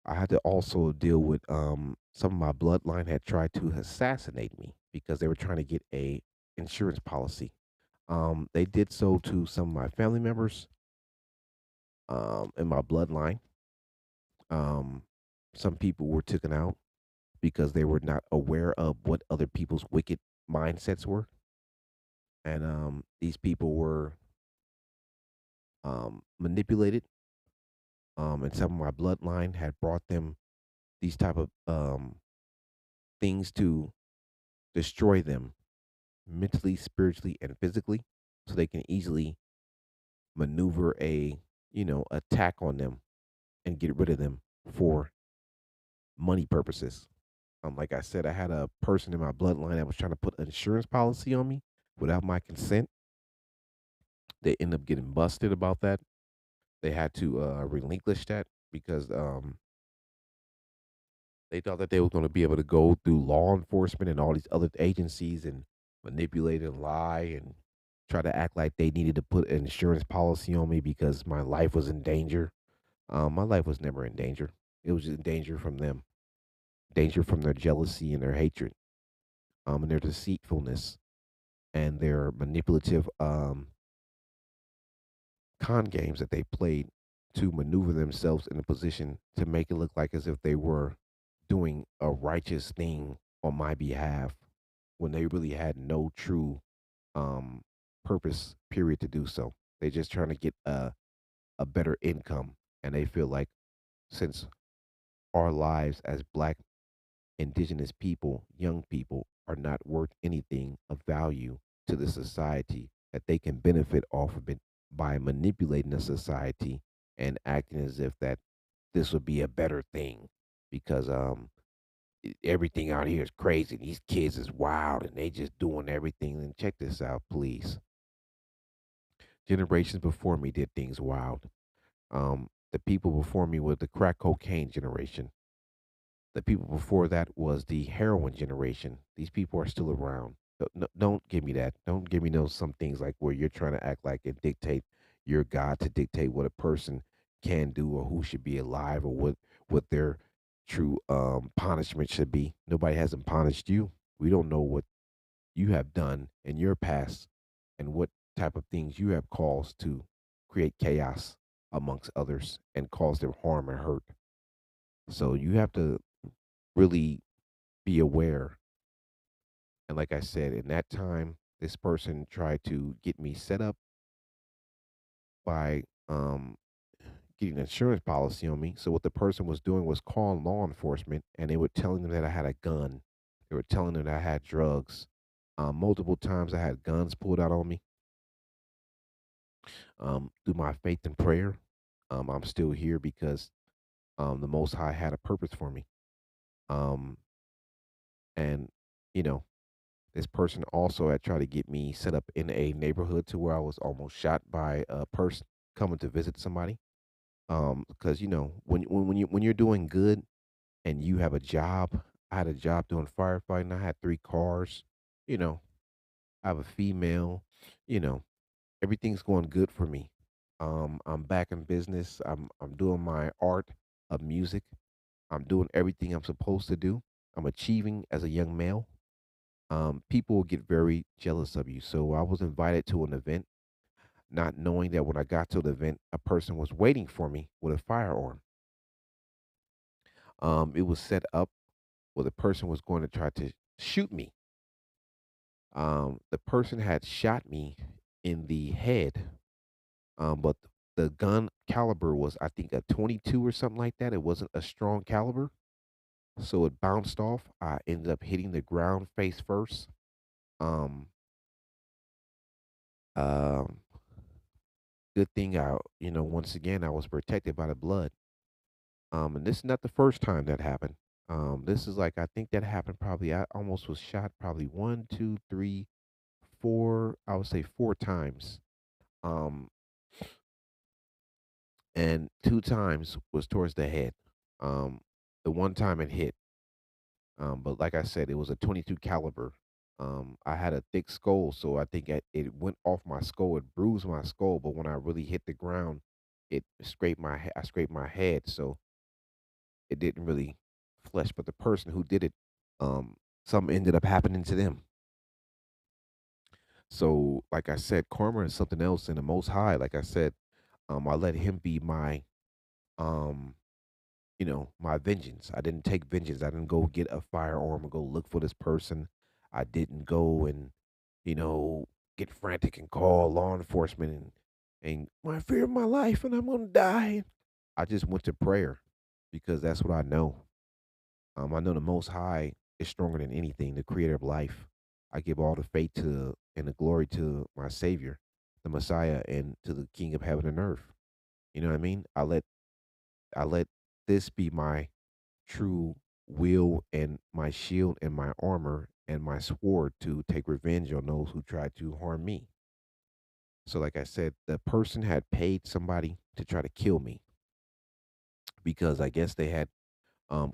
I had to also deal with some of my bloodline had tried to assassinate me because they were trying to get a insurance policy. They did so to some of my family members in my bloodline. Um, some people were taken out because they were not aware of what other people's wicked mindsets were, and these people were manipulated. And some of my bloodline had brought them these type of things to destroy them mentally, spiritually, and physically, so they can easily maneuver a attack on them and get rid of them for money purposes. Like I said, I had a person in my bloodline that was trying to put an insurance policy on me without my consent. They end up getting busted about that. They had to relinquish that because they thought that they were going to be able to go through law enforcement and all these other agencies and manipulate and lie and try to act like they needed to put an insurance policy on me because my life was in danger. My life was never in danger. It was in danger from them, danger from their jealousy and their hatred, and their deceitfulness and their manipulative con games that they played to maneuver themselves in a position to make it look like as if they were doing a righteous thing on my behalf, when they really had no true um purpose period to do so. They're just trying to get a better income, and they feel like, since our lives as black indigenous people, young people, are not worth anything of value to the society, that they can benefit off of it by manipulating the society and acting as if that this would be a better thing, because everything out here is crazy. These kids is wild and they just doing everything. And check this out, please. Generations before me did things wild. The people before me were the crack cocaine generation. The people before that was the heroin generation. These people are still around. Don't give me that. Don't give me those some things like where you're trying to act like and dictate your God to dictate what a person can do or who should be alive, or what their true punishment should be. Nobody hasn't punished you. We don't know what you have done in your past and what type of things you have caused to create chaos amongst others and cause them harm and hurt. So you have to really be aware. And like I said, in that time, this person tried to get me set up by getting an insurance policy on me. So what the person was doing was calling law enforcement, and they were telling them that I had a gun. They were telling them that I had drugs. Multiple times I had guns pulled out on me. Through my faith and prayer, I'm still here because the Most High had a purpose for me. Um, and you know, this person also had tried to get me set up in a neighborhood to where I was almost shot by a person coming to visit somebody. Because when you're doing good and you have a job, I had a job doing firefighting. I had 3 cars. You know, I have a female. You know, everything's going good for me. I'm back in business. I'm doing my art of music. I'm doing everything I'm supposed to do. I'm achieving as a young male. People will get very jealous of you. So I was invited to an event, not knowing that when I got to the event, a person was waiting for me with a firearm. It was set up where the person was going to try to shoot me. The person had shot me in the head, but the gun caliber was, I think, a 22 or something like that. It wasn't a strong caliber, so it bounced off. I ended up hitting the ground face first. Um, um, Good thing once again, I was protected by the blood. And this is not the first time that happened. This is like I think that happened probably. I almost was shot probably one, two, three, four. I would say 4 times. Um, and 2 times was towards the head. The one time it hit. But like I said, it was a 22 caliber. I had a thick skull, so I think it went off my skull. It bruised my skull, but when I really hit the ground, it scraped my I scraped my head, so it didn't really flesh. But the person who did it, something ended up happening to them. So, like I said, karma is something else, and the Most High, like I said, I let Him be my um my vengeance. I didn't take vengeance. I didn't go get a firearm and go look for this person. I didn't go and, you know, get frantic and call law enforcement and my fear of my life and I'm gonna die. I just went to prayer because that's what I know. I know the Most High is stronger than anything, the Creator of life. I give all the faith to and the glory to my Savior, the Messiah, and to the King of heaven and earth. You know what I mean? I let this be my true will and my shield and my armor and my sword to take revenge on those who tried to harm me. So, like I said, the person had paid somebody to try to kill me because I guess they had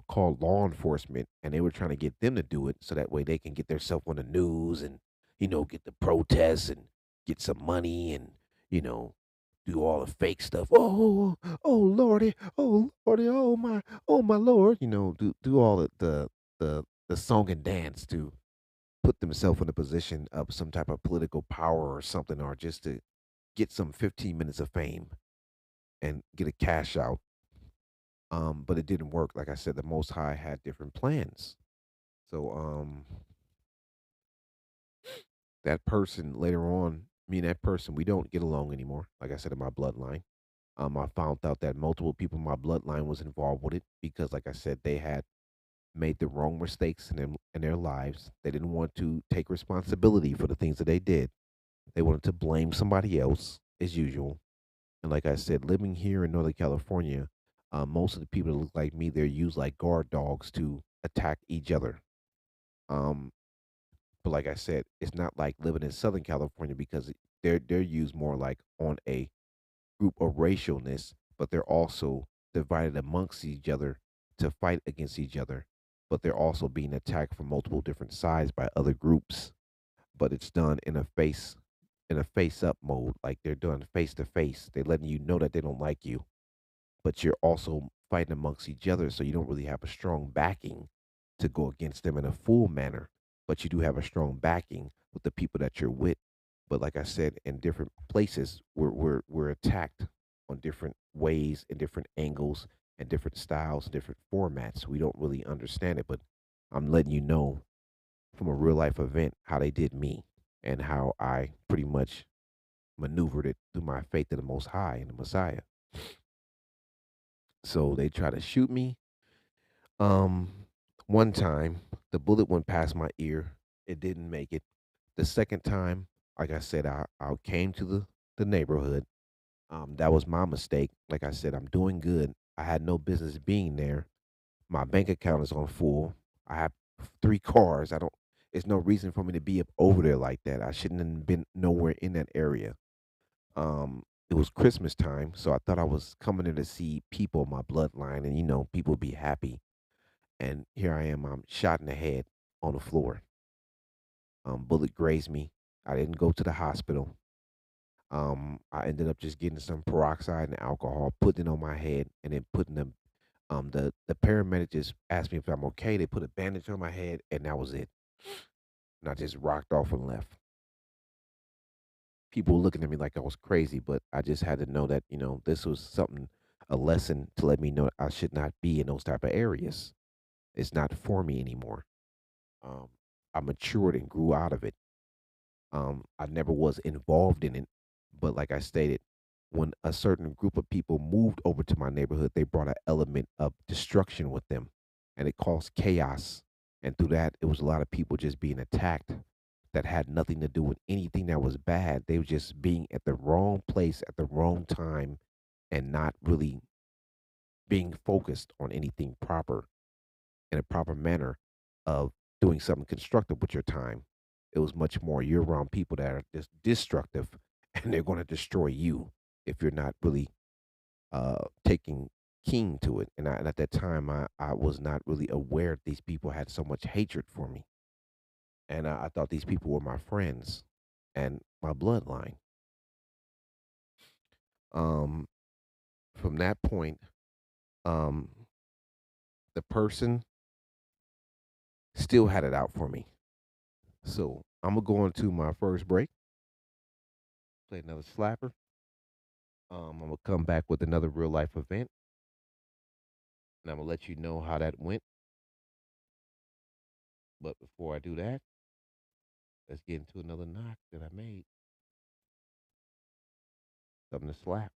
called law enforcement and they were trying to get them to do it so that way they can get themselves on the news and, get the protests and get some money and, you know, do all the fake stuff. Oh, Lordy, oh, Lordy, oh, my Lord. Do all the song and dance to put themselves in a position of some type of political power or something, or just to get some 15 minutes of fame and get a cash out. But it didn't work. Like I said, the Most High had different plans. So, that person later on, me and that person, we don't get along anymore. Like I said, in my bloodline. I found out that multiple people in my bloodline was involved with it because, like I said, they had made the wrong mistakes in their lives. They didn't want to take responsibility for the things that they did. They wanted to blame somebody else, as usual. And like I said, living here in Northern California, most of the people that look like me, they're used like guard dogs to attack each other. Um, but like I said, it's not like living in Southern California because they're used more like on a group of racialness, but they're also divided amongst each other to fight against each other. But they're also being attacked from multiple different sides by other groups. But it's done in a face up mode, like they're done face to face. They're letting you know that they don't like you, but you're also fighting amongst each other, so you don't really have a strong backing to go against them in a full manner. But you do have a strong backing with the people that you're with. But like I said, in different places, we're attacked on different ways and different angles and different styles and different formats. We don't really understand it, but I'm letting you know from a real life event how they did me and how I pretty much maneuvered it through my faith in the Most High and the Messiah. So they tried to shoot me. Um, One time the bullet went past my ear. It didn't make it. The second time, like I said, I came to the neighborhood. That was my mistake. Like I said, I'm doing good. I had no business being there. My bank account is on full. I have three cars. I don't. There's no reason for me to be up over there like that. I shouldn't have been nowhere in that area. It was Christmas time, so I thought I was coming there to see people in my bloodline, and people be happy. And here I am. I'm shot in the head on the floor. Bullet grazed me. I didn't go to the hospital. I ended up just getting some peroxide and alcohol, putting it on my head, and then putting them. The paramedic just asked me if I'm okay. They put a bandage on my head, and that was it. And I just rocked off and left. People were looking at me like I was crazy, but I just had to know that this was something, a lesson to let me know I should not be in those type of areas. It's not for me anymore. Um, I matured and grew out of it. I never was involved in it, but like I stated, when a certain group of people moved over to my neighborhood, they brought an element of destruction with them, and it caused chaos. And through that, it was a lot of people just being attacked that had nothing to do with anything that was bad. They were just being at the wrong place at the wrong time and not really being focused on anything proper in a proper manner of doing something constructive with your time. It was much more you're around people that are just destructive and they're going to destroy you if you're not really taking keen to it. And at that time, I was not really aware these people had so much hatred for me. And I thought these people were my friends and my bloodline. Um, from that point, um, the person still had it out for me. So I'm gonna go into my first break, play another slapper. I'm gonna come back with another real life event, and I'm gonna let you know how that went. But before I do that, let's get into another knock that I made. Something to slap.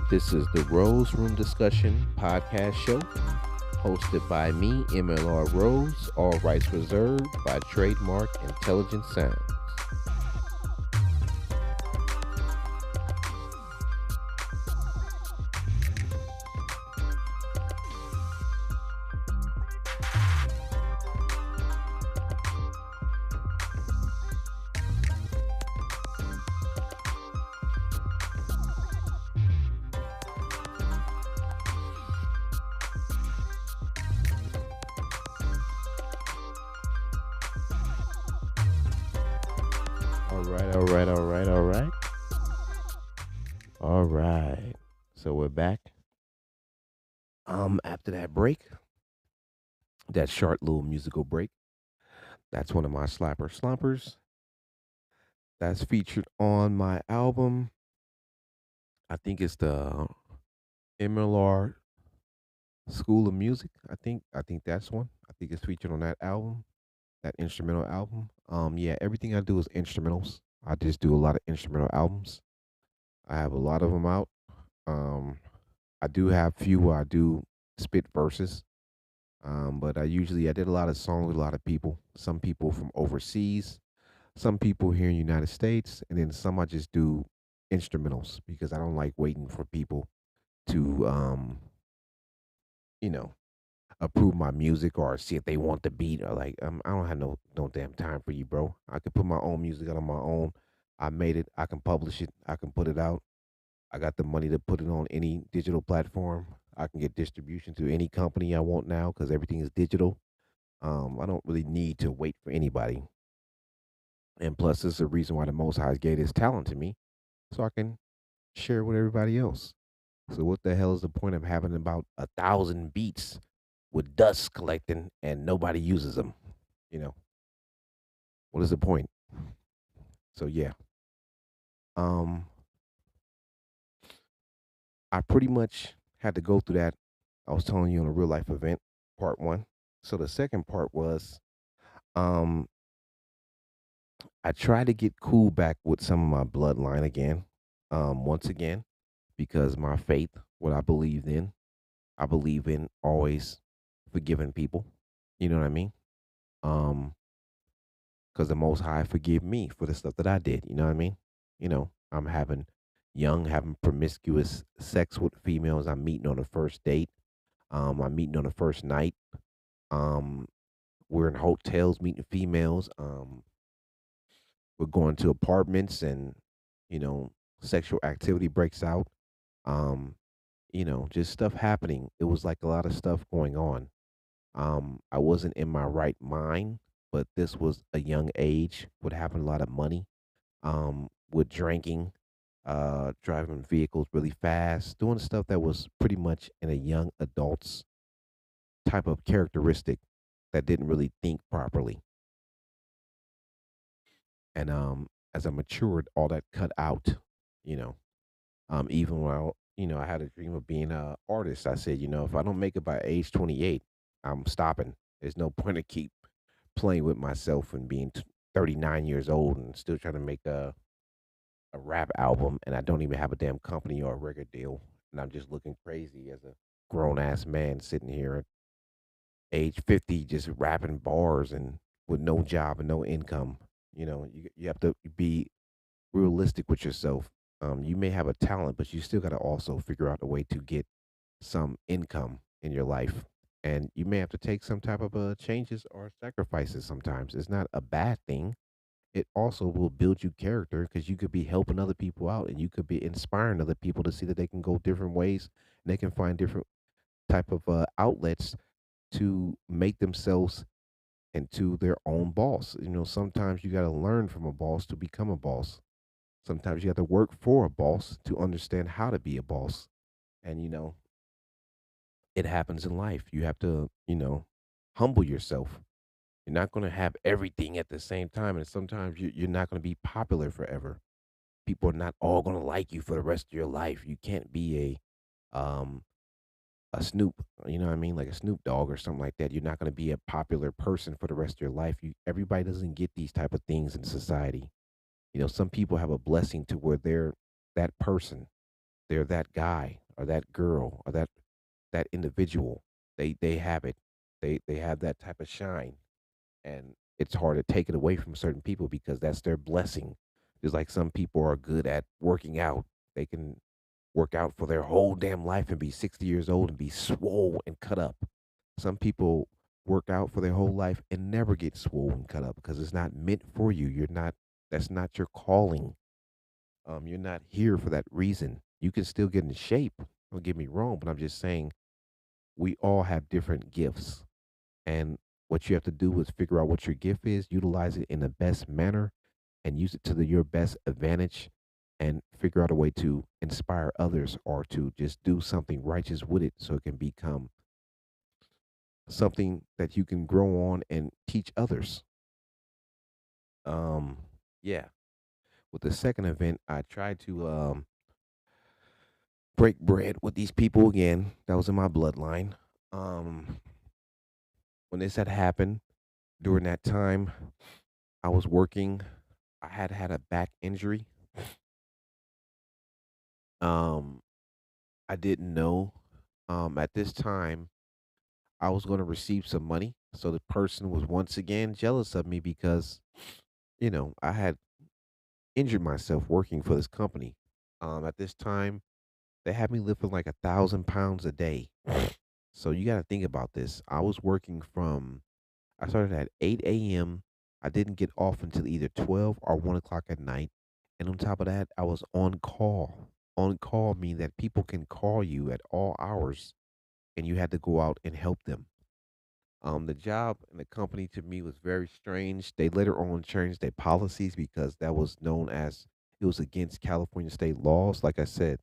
This is the Rose Room Discussion podcast show, hosted by me, MLRose, all rights reserved by Trademark Intelligent Sound. All right, all right, all right, all right. All right. So we're back. After that break, that short little musical break, that's one of my slapper slumpers. That's featured on my album. I think it's the MLR School of Music. I think that's one. I think it's featured on that album. that instrumental album. Yeah, everything I do is instrumentals. I just do a lot of instrumental albums. I have a lot of them out. Um, I do have few where I do spit verses. But I did a lot of songs with a lot of people. Some people from overseas, some people here in the United States, and then some I just do instrumentals because I don't like waiting for people to you know, approve my music or see if they want the beat or like I don't have no damn time for you, bro. I can put my own music out on my own. I made it. I can publish it. I can put it out. I got the money to put it on any digital platform. I can get distribution to any company I want now because everything is digital. I don't really need to wait for anybody. And plus, this is the reason why the Most High gave His talent to me, so I can share with everybody else. So what the hell is the point of having about 1,000 beats with dust collecting and nobody uses them? You know, what is the point? So yeah, um, I pretty much had to go through that. I was telling you on a real life event, part one. So the second part was, um, I tried to get cool back with some of my bloodline again, once again, because my faith, what I believe in always forgiving people. You know what I mean? Um, because the Most High forgive me for the stuff that I did. You know what I mean? I'm having promiscuous sex with females. I'm meeting on the first date. I'm meeting on the first night. Um, we're in hotels meeting females. We're going to apartments, and you know, sexual activity breaks out. Um, just stuff happening. It was like a lot of stuff going on. I wasn't in my right mind, but this was a young age with having a lot of money, with drinking, driving vehicles really fast, doing stuff that was pretty much in a young adult's type of characteristic that didn't really think properly. And as I matured, all that cut out, you know. Even while, I had a dream of being an artist, I said, if I don't make it by age 28, I'm stopping. There's no point to keep playing with myself and being 39 years old and still trying to make a rap album, and I don't even have a damn company or a record deal, and I'm just looking crazy as a grown ass man sitting here at age 50 just rapping bars and with no job and no income. You have to be realistic with yourself. You may have a talent, but you still got to also figure out a way to get some income in your life. And you may have to take some type of changes or sacrifices sometimes. It's not a bad thing. It also will build you character because you could be helping other people out and you could be inspiring other people to see that they can go different ways and they can find different type of outlets to make themselves into their own boss. Sometimes you got to learn from a boss to become a boss. Sometimes you have to work for a boss to understand how to be a boss. And, it happens in life. You have to, humble yourself. You're not going to have everything at the same time. And sometimes you're not going to be popular forever. People are not all going to like you for the rest of your life. You can't be a Snoop, you know what I mean? Like a Snoop Dogg or something like that. You're not going to be a popular person for the rest of your life. Everybody doesn't get these type of things in society. Some people have a blessing to where they're that person, they're that guy or that girl or that individual. They have it. They have that type of shine, and it's hard to take it away from certain people because that's their blessing. Just like some people are good at working out, they can work out for their whole damn life and be 60 years old and be swole and cut up. Some people work out for their whole life and never get swole and cut up because it's not meant for you. You're not. That's not your calling. You're not here for that reason. You can still get in shape. Don't get me wrong, but I'm just saying we all have different gifts. And what you have to do is figure out what your gift is, utilize it in the best manner, and use it to your best advantage, and figure out a way to inspire others or to just do something righteous with it so it can become something that you can grow on and teach others. Um, yeah. With the second event, I tried to break bread with these people again. That was in my bloodline. Um, when this had happened, During that time, I was working. I had had a back injury. Um, I didn't know. At this time, I was going to receive some money. So the person was once again jealous of me because, I had injured myself working for this company. At this time, they had me lifting like 1,000 pounds a day. So you got to think about this. I started at 8 a.m. I didn't get off until either 12 or 1 o'clock at night. And on top of that, I was on call. On call means that people can call you at all hours and you had to go out and help them. The job and the company to me was very strange. They later on changed their policies because that was known as it was against California state laws. Like I said,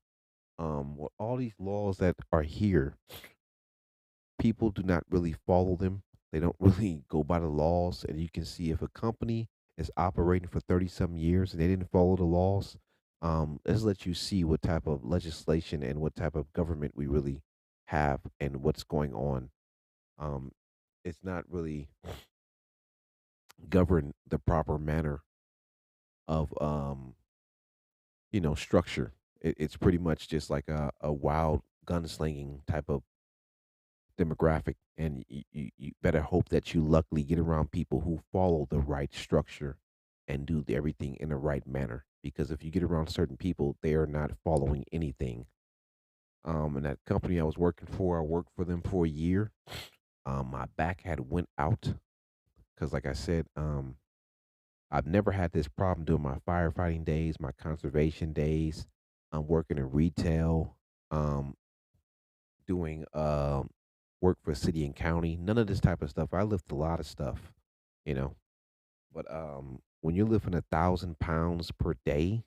all these laws that are here, people do not really follow them. They don't really go by the laws. And you can see if a company is operating for 30 some years and they didn't follow the laws, let's let you see what type of legislation and what type of government we really have and what's going on. Um, it's not really governed the proper manner of structure. It's pretty much just like a wild gunslinging type of demographic, and you better hope that you luckily get around people who follow the right structure and do everything in the right manner. Because if you get around certain people, they are not following anything. And that company I was working for, I worked for them for a year. My back had went out because, like I said, I've never had this problem during my firefighting days, my conservation days. I'm working in retail, um, doing work for city and county. None of this type of stuff. I lift a lot of stuff, you know. But when you're lifting 1,000 pounds per day,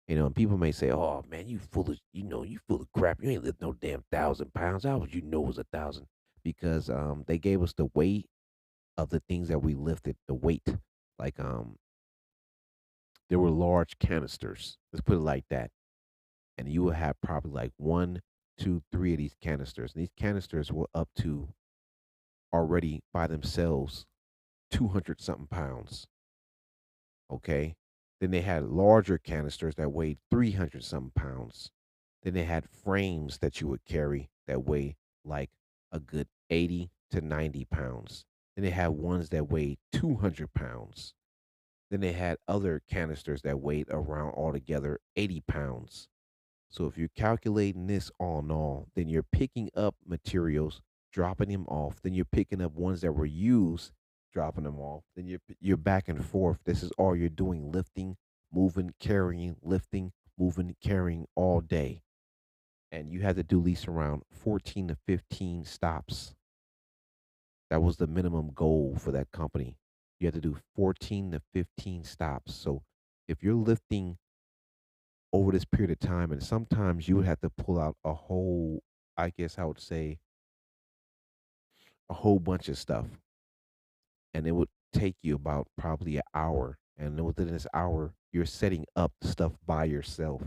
and people may say, "Oh man, you full of crap. You ain't lift no damn 1,000 pounds. How would you know it was 1,000?" Because they gave us the weight of the things that we lifted. The weight, like there were large canisters. Let's put it like that, and you will have probably like one, two, three of these canisters. And these canisters were up to already by themselves 200 something pounds. Okay. Then they had larger canisters that weighed 300 something pounds. Then they had frames that you would carry that weigh like a good 80 to 90 pounds. Then they had ones that weighed 200 pounds. Then they had other canisters that weighed around altogether 80 pounds. So if you're calculating this all in all, then you're picking up materials, dropping them off. Then you're picking up ones that were used, dropping them off. Then you're back and forth. This is all you're doing: lifting, moving, carrying, lifting, moving, carrying all day. And you had to do at least around 14 to 15 stops. That was the minimum goal for that company. You had to do 14 to 15 stops. So if you're lifting over this period of time, and sometimes you would have to pull out a whole, I guess I would say, a whole bunch of stuff, and it would take you about probably an hour. And then within this hour, you're setting up stuff by yourself.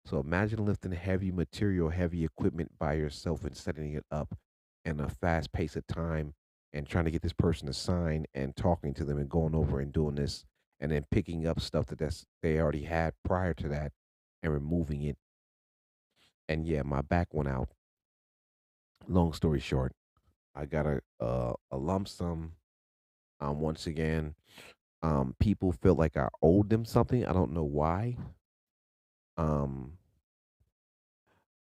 So imagine lifting heavy material, heavy equipment by yourself and setting it up in a fast pace of time and trying to get this person to sign and talking to them and going over and doing this and then picking up stuff they already had prior to that and removing it. And yeah, my back went out. Long story short, I got a lump sum. Once again, people feel like I owed them something. I don't know why. Um,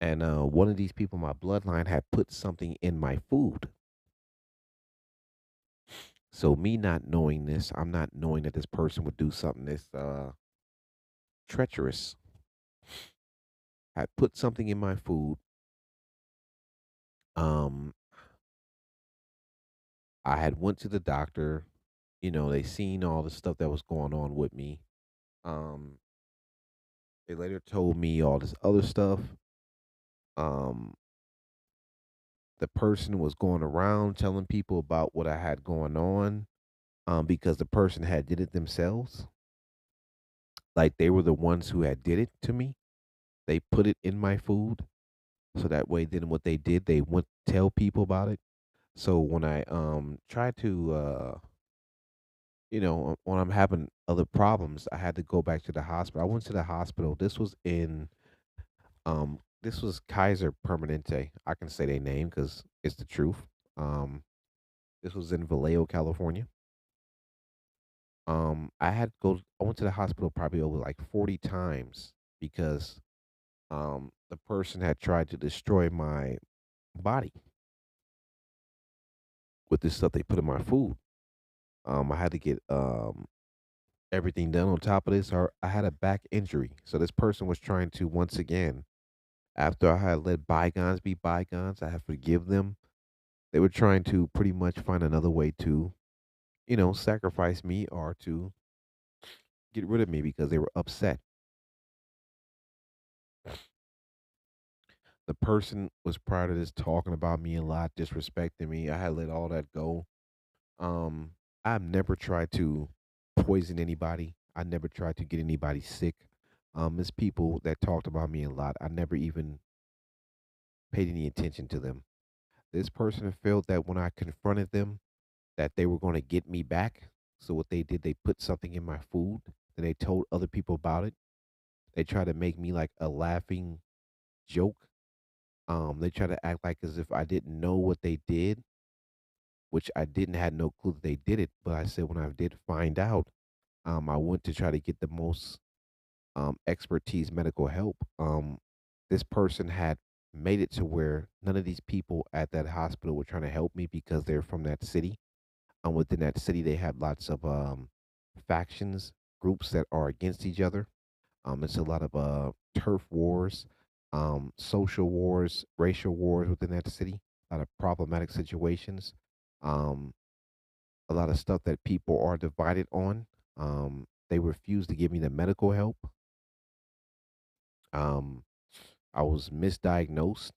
and one of these people in my bloodline had put something in my food. So me not knowing this, I'm not knowing that this person would do something this treacherous. Had put something in my food. Um, I had went to the doctor. They seen all the stuff that was going on with me. Um, they later told me all this other stuff. Um, the person was going around telling people about what I had going on. Because the person had did it themselves. Like they were the ones who had did it to me. They put it in my food. So that way then what they did, they went to tell people about it. So when I try to when I'm having other problems, I had to go back to the hospital. I went to the hospital. This was Kaiser Permanente. I can say their name because it's the truth. Um, this was in Vallejo, California. I went to the hospital probably over like 40 times because the person had tried to destroy my body with this stuff they put in my food. I had to get everything done on top of this, or I had a back injury. So this person was trying to once again, after I had let bygones be bygones, I had forgive them. They were trying to pretty much find another way to, sacrifice me or to get rid of me because they were upset. The person was prior to this talking about me a lot, disrespecting me. I had let all that go. Um, I've never tried to poison anybody. I never tried to get anybody sick. It's people that talked about me a lot. I never even paid any attention to them. This person felt that when I confronted them, that they were going to get me back. So what they did, they put something in my food. Then they told other people about it. They tried to make me like a laughing joke. They tried to act like as if I didn't know what they did, which I didn't had no clue that they did it. But I said when I did find out, I went to try to get the most expertise medical help. This person had made it to where none of these people at that hospital were trying to help me because they're from that city. Within that city, they have lots of factions, groups that are against each other. It's a lot of turf wars, social wars, racial wars within that city. A lot of problematic situations. Um, a lot of stuff that people are divided on. They refuse to give me the medical help. Um, I was misdiagnosed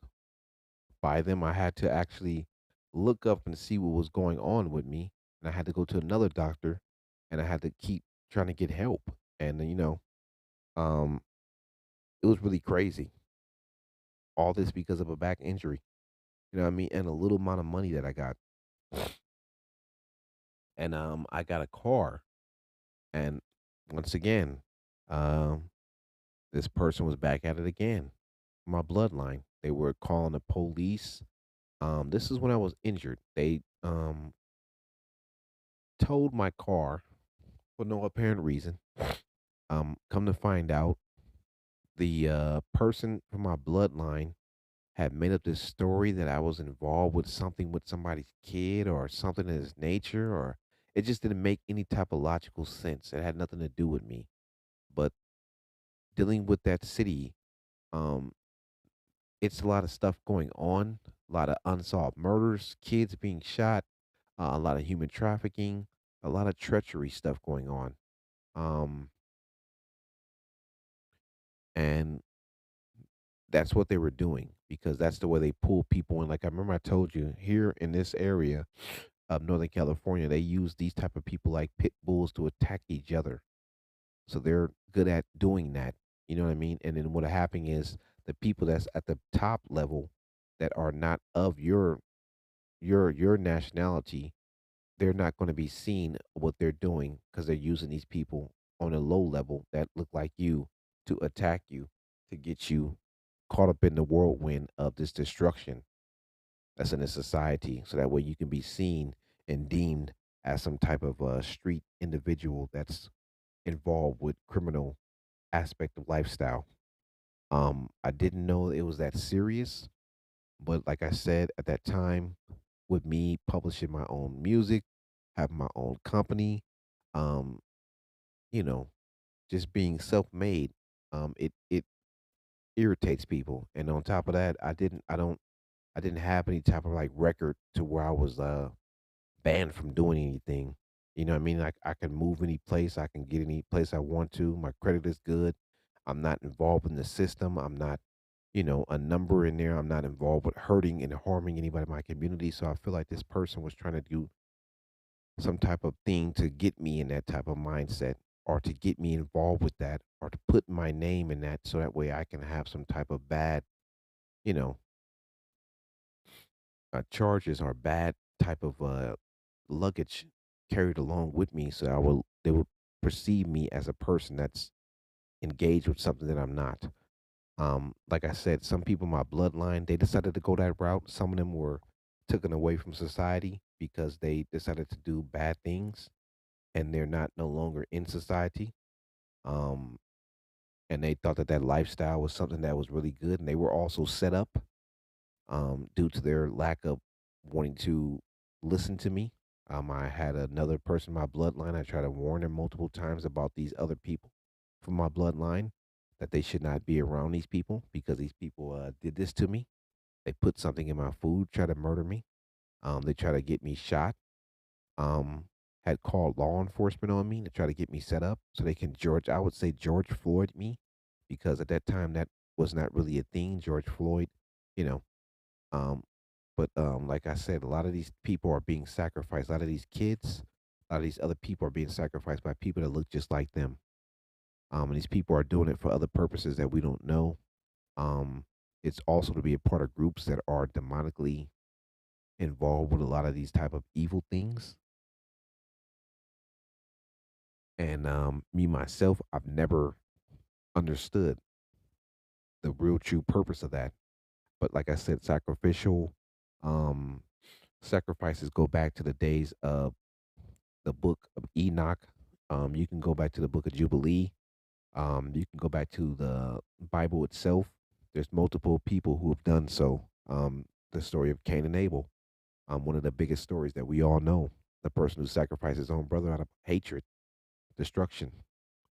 by them. I had to actually look up and see what was going on with me, and I had to go to another doctor, and I had to keep trying to get help. And um, it was really crazy. All this because of a back injury. You know what I mean? And a little amount of money that I got. And I got a car, and once again, um, this person was back at it again. My bloodline. They were calling the police. This is when I was injured. They towed my car for no apparent reason. Come to find out, the person from my bloodline had made up this story that I was involved with something with somebody's kid or something in its nature, or it just didn't make any type of logical sense. It had nothing to do with me. But dealing with that city, um, it's a lot of stuff going on, a lot of unsolved murders, kids being shot, a lot of human trafficking, a lot of treachery stuff going on. Um, and that's what they were doing because that's the way they pull people in. Like I remember I told you here in this area of Northern California, they use these type of people like pit bulls to attack each other. So they're good at doing that. You know what I mean? And then what happening is the people that's at the top level that are not of your nationality, they're not going to be seen what they're doing because they're using these people on a low level that look like you to attack you to get you caught up in the whirlwind of this destruction that's in the society so that way you can be seen and deemed as some type of street individual that's involved with criminal aspect of lifestyle. I didn't know it was that serious, but like I said at that time, with me publishing my own music, having my own company, um, you know, just being self-made, it irritates people. And on top of that, I didn't have any type of like record to where I was banned from doing anything. You know what I mean? Like I can move any place, I can get any place I want to. My credit is good. I'm not involved in the system. I'm not, a number in there. I'm not involved with hurting and harming anybody in my community. So I feel like this person was trying to do some type of thing to get me in that type of mindset or to get me involved with that or to put my name in that so that way I can have some type of bad, you know, charges or bad type of luggage carried along with me, so I will they would perceive me as a person that's engaged with something that I'm not. Like I said, some people in my bloodline, they decided to go that route. Some of them were taken away from society because they decided to do bad things and they're not no longer in society. Um, and they thought that that lifestyle was something that was really good. And they were also set up due to their lack of wanting to listen to me. I had another person in my bloodline. I tried to warn them multiple times about these other people from my bloodline that they should not be around these people because these people did this to me. They put something in my food, tried to murder me. They tried to get me shot. Um, had called law enforcement on me to try to get me set up so they can I would say George Floyd me because at that time that was not really a thing. George Floyd, you know, um, like I said, a lot of these people are being sacrificed. A lot of these kids, a lot of these other people are being sacrificed by people that look just like them. And these people are doing it for other purposes that we don't know. Um, it's also to be a part of groups that are demonically involved with a lot of these type of evil things. And me myself, I've never understood the real true purpose of that. But like I said, um, sacrifices go back to the days of the book of Enoch. You can go back to the book of Jubilee. You can go back to the Bible itself. There's multiple people who have done so. The story of Cain and Abel, one of the biggest stories that we all know. The person who sacrificed his own brother out of hatred, destruction,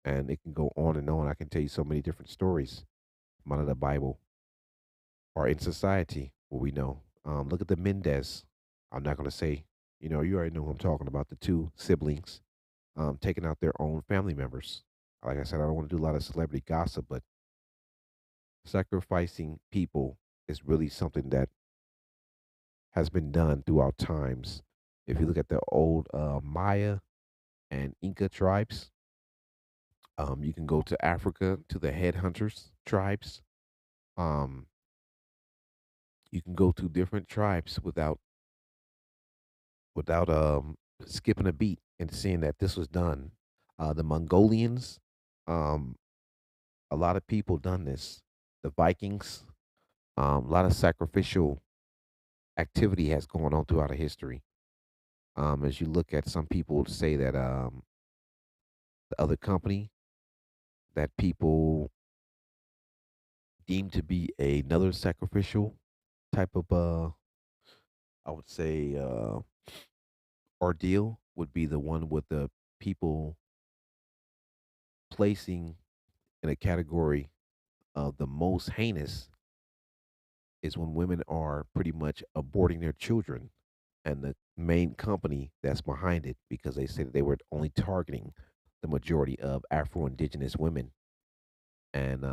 and it can go on and on. I can tell you so many different stories out of the Bible or in society what we know. Look at the Mendez. I'm not going to say, you already know who I'm talking about. The two siblings taking out their own family members. Like I said, I don't want to do a lot of celebrity gossip, but sacrificing people is really something that has been done throughout times. If you look at the old Maya and Inca tribes, you can go to Africa to the headhunters tribes. Um, you can go to different tribes without skipping a beat and seeing that this was done. The Mongolians, um, a lot of people done this. The Vikings, a lot of sacrificial activity has gone on throughout history. As you look at some people say that the other company that people deem to be another sacrificial type of I would say ordeal would be the one with the people placing in a category of the most heinous is when women are pretty much aborting their children and the main company that's behind it because they say that they were only targeting the majority of Afro Indigenous women. And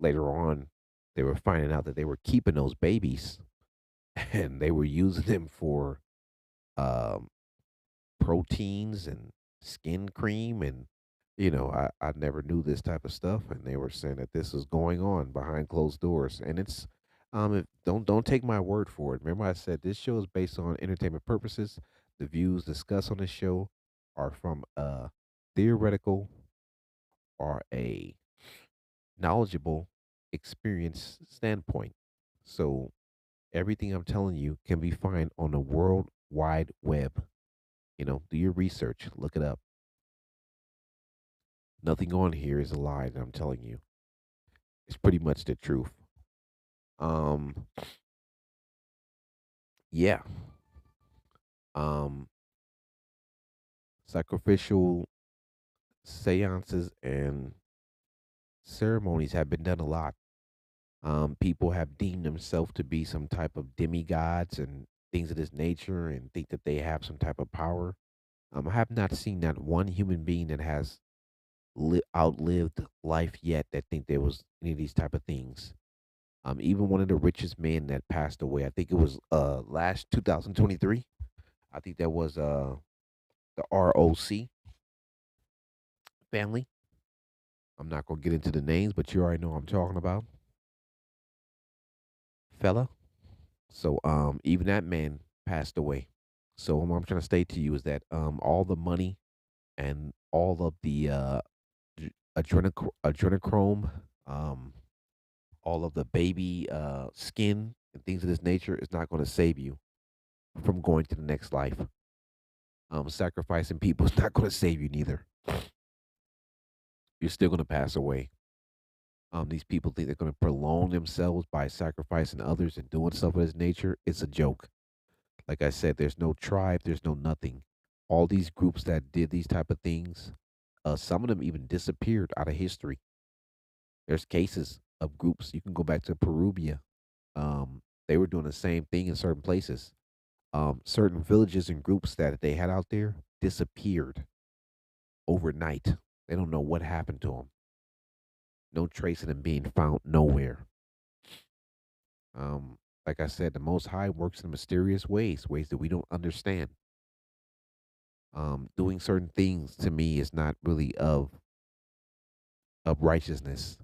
later on, they were finding out that they were keeping those babies and they were using them for um, proteins and skin cream. And, I never knew this type of stuff. And they were saying that this was going on behind closed doors. And don't take my word for it. Remember, I said this show is based on entertainment purposes. The views discussed on this show are from a theoretical or a knowledgeable experience standpoint. So everything I'm telling you can be found on the World Wide Web. Do your research, look it up. Nothing on here is a lie that I'm telling you. It's pretty much the truth. Um, yeah. Um, Sacrificial seances and ceremonies have been done a lot. People have deemed themselves to be some type of demigods and things of this nature and think that they have some type of power. I have not seen that one human being that has outlived life yet that think there was any of these type of things. Even one of the richest men that passed away, I think it was last 2023. I think that was the ROC family. I'm not gonna get into the names, but you already know what I'm talking about, fella. So even that man passed away. So what I'm trying to state to you is that all the money and all of the adrenochrome, um, all of the baby skin and things of this nature is not going to save you from going to the next life. Sacrificing people is not going to save you neither. You're still going to pass away. These people think they're going to prolong themselves by sacrificing others and doing stuff of this nature. It's a joke. Like I said, there's no tribe, there's no nothing. All these groups that did these type of things, some of them even disappeared out of history. There's cases of groups. You can go back to Peruvia. They were doing the same thing in certain places. Certain villages and groups that they had out there disappeared overnight. They don't know what happened to them. No trace of them being found nowhere. Um, like I said, the Most High works in mysterious ways, ways that we don't understand. Doing certain things to me is not really of righteousness.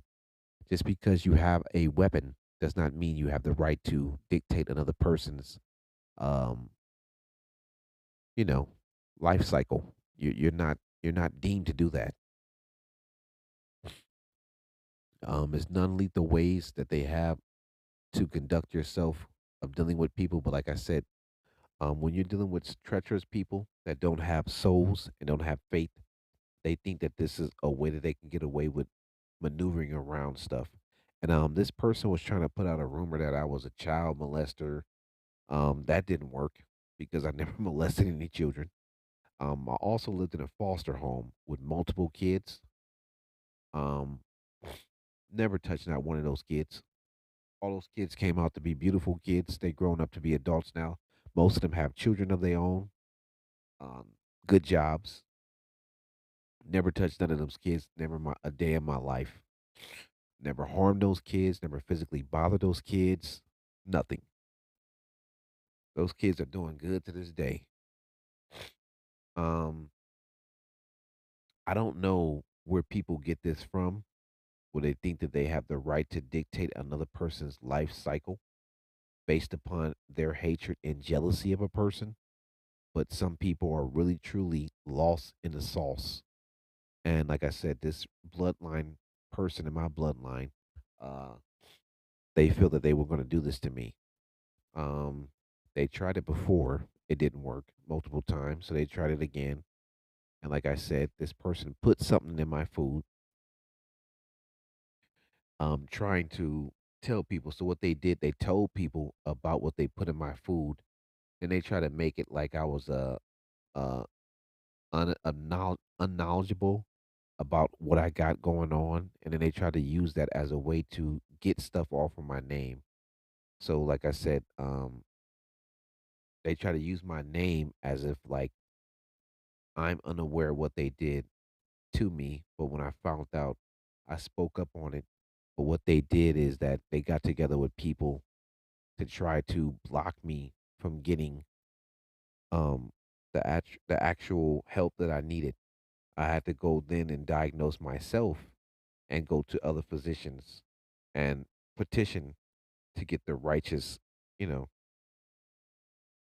Just because you have a weapon does not mean you have the right to dictate another person's, um, you know, life cycle. You're not deemed to do that. It's non-lethal ways that they have to conduct yourself of dealing with people. But like I said, when you're dealing with treacherous people that don't have souls and don't have faith, they think that this is a way that they can get away with maneuvering around stuff. And this person was trying to put out a rumor that I was a child molester. That didn't work because I never molested any children. I also lived in a foster home with multiple kids. Um, Never touched not one of those kids. All those kids came out to be beautiful kids. They grown up to be adults now. Most of them have children of their own. Um, Good jobs. Never touched none of those kids. Never a day in my life. Never harmed those kids. Never physically bothered those kids. Nothing. Those kids are doing good to this day. Um, I don't know where people get this from, where they think that they have the right to dictate another person's life cycle based upon their hatred and jealousy of a person. But some people are really truly lost in the sauce. And like I said, this bloodline person in my bloodline, uh, they feel that they were going to do this to me. Um, they tried it before, it didn't work multiple times, so they tried it again. And like I said, this person put something in my food, trying to tell people. So what they did, they told people about what they put in my food, and they try to make it like I was uh unknowledgeable about what I got going on, and then they try to use that as a way to get stuff off of my name. So like I said, they try to use my name as if like I'm unaware of what they did to me, but when I found out, I spoke up on it. But what they did is that they got together with people to try to block me from getting um the actual help that I needed. I had to go then and diagnose myself and go to other physicians and petition to get the righteous, you know,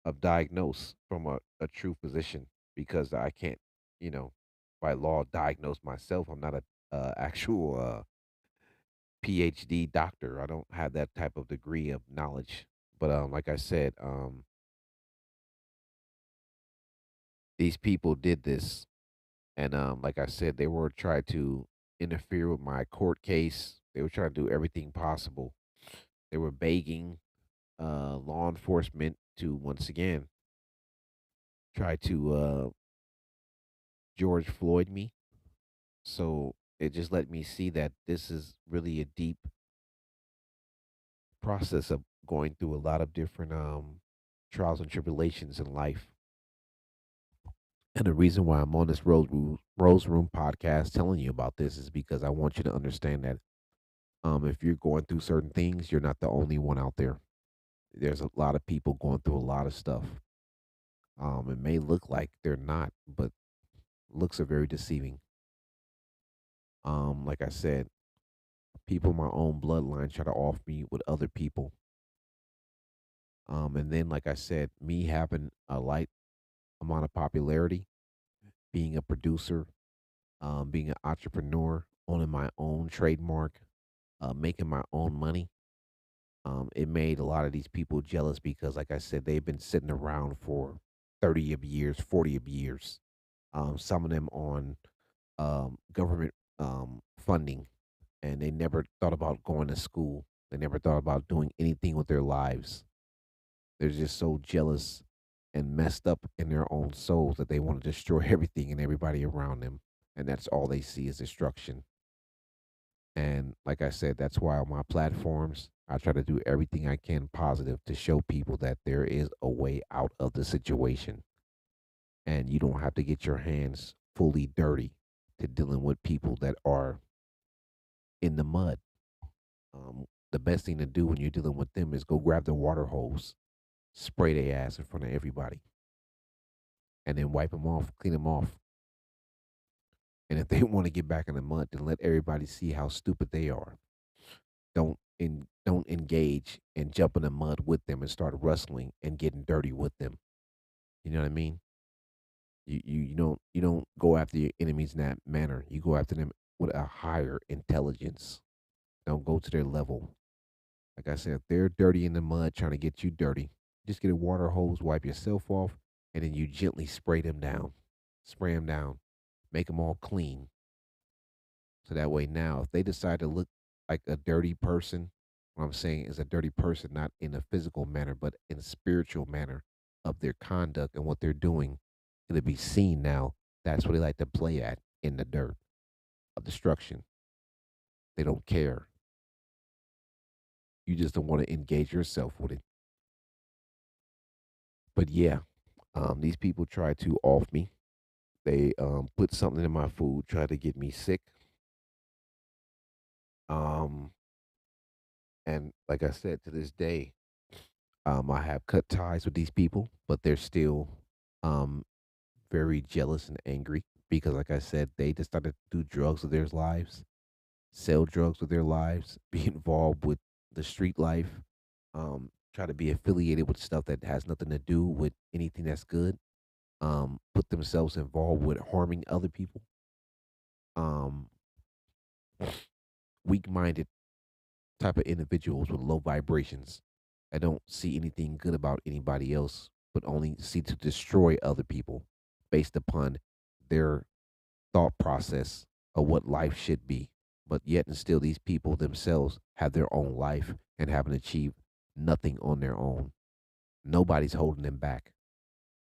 of diagnose from a true physician because I can't, you know, by law diagnose myself. I'm not a actual PhD doctor. I don't have that type of degree of knowledge. But like I said, these people did this, and like I said, they were trying to interfere with my court case. They were trying to do everything possible. They were begging law enforcement to once again try to George Floyd me. So it just let me see that this is really a deep process of going through a lot of different trials and tribulations in life. And the reason why I'm on this Rose Room podcast telling you about this is because I want you to understand that if you're going through certain things, you're not the only one out there. There's a lot of people going through a lot of stuff. It may look like they're not, but looks are very deceiving. Like I said, people in my own bloodline try to off me with other people And then, like I said, me having a light amount of popularity, being a producer, being an entrepreneur, owning my own trademark, making my own money. It made a lot of these people jealous because, like I said, they've been sitting around for 30 of years, 40 of years. Some of them on government funding, and they never thought about going to school. They never thought about doing anything with their lives. They're just so jealous and messed up in their own souls that they want to destroy everything and everybody around them. And that's all they see is destruction. And like I said, that's why on my platforms, I try to do everything I can positive to show people that there is a way out of the situation. And you don't have to get your hands fully dirty to dealing with people that are in the mud. The best thing to do when you're dealing with them is go grab the water hose, spray their ass in front of everybody, and then wipe them off, clean them off. And if they want to get back in the mud, then let everybody see how stupid they are. Don't engage and jump in the mud with them and start wrestling and getting dirty with them. You know what I mean? You don't go after your enemies in that manner. You go after them with a higher intelligence. Don't go to their level. Like I said, if they're dirty in the mud trying to get you dirty, just get a water hose, wipe yourself off, and then you gently spray them down. Spray them down. Make them all clean. So that way now, if they decide to look like a dirty person, what I'm saying is a dirty person, not in a physical manner, but in a spiritual manner of their conduct and what they're doing, it'll be seen now. That's what they like to play at in the dirt of destruction. They don't care. You just don't want to engage yourself with it. But yeah, these people try to off me. They put something in my food, try to get me sick. Um, and like I said, to this day, I have cut ties with these people, but they're still um, very jealous and angry because, like I said, they decided to do drugs with their lives, sell drugs with their lives, be involved with the street life, try to be affiliated with stuff that has nothing to do with anything that's good, put themselves involved with harming other people, um, weak minded type of individuals with low vibrations. I don't see anything good about anybody else, but only see to destroy other people based upon their thought process of what life should be. But yet and still, these people themselves have their own life and haven't achieved nothing on their own. Nobody's holding them back.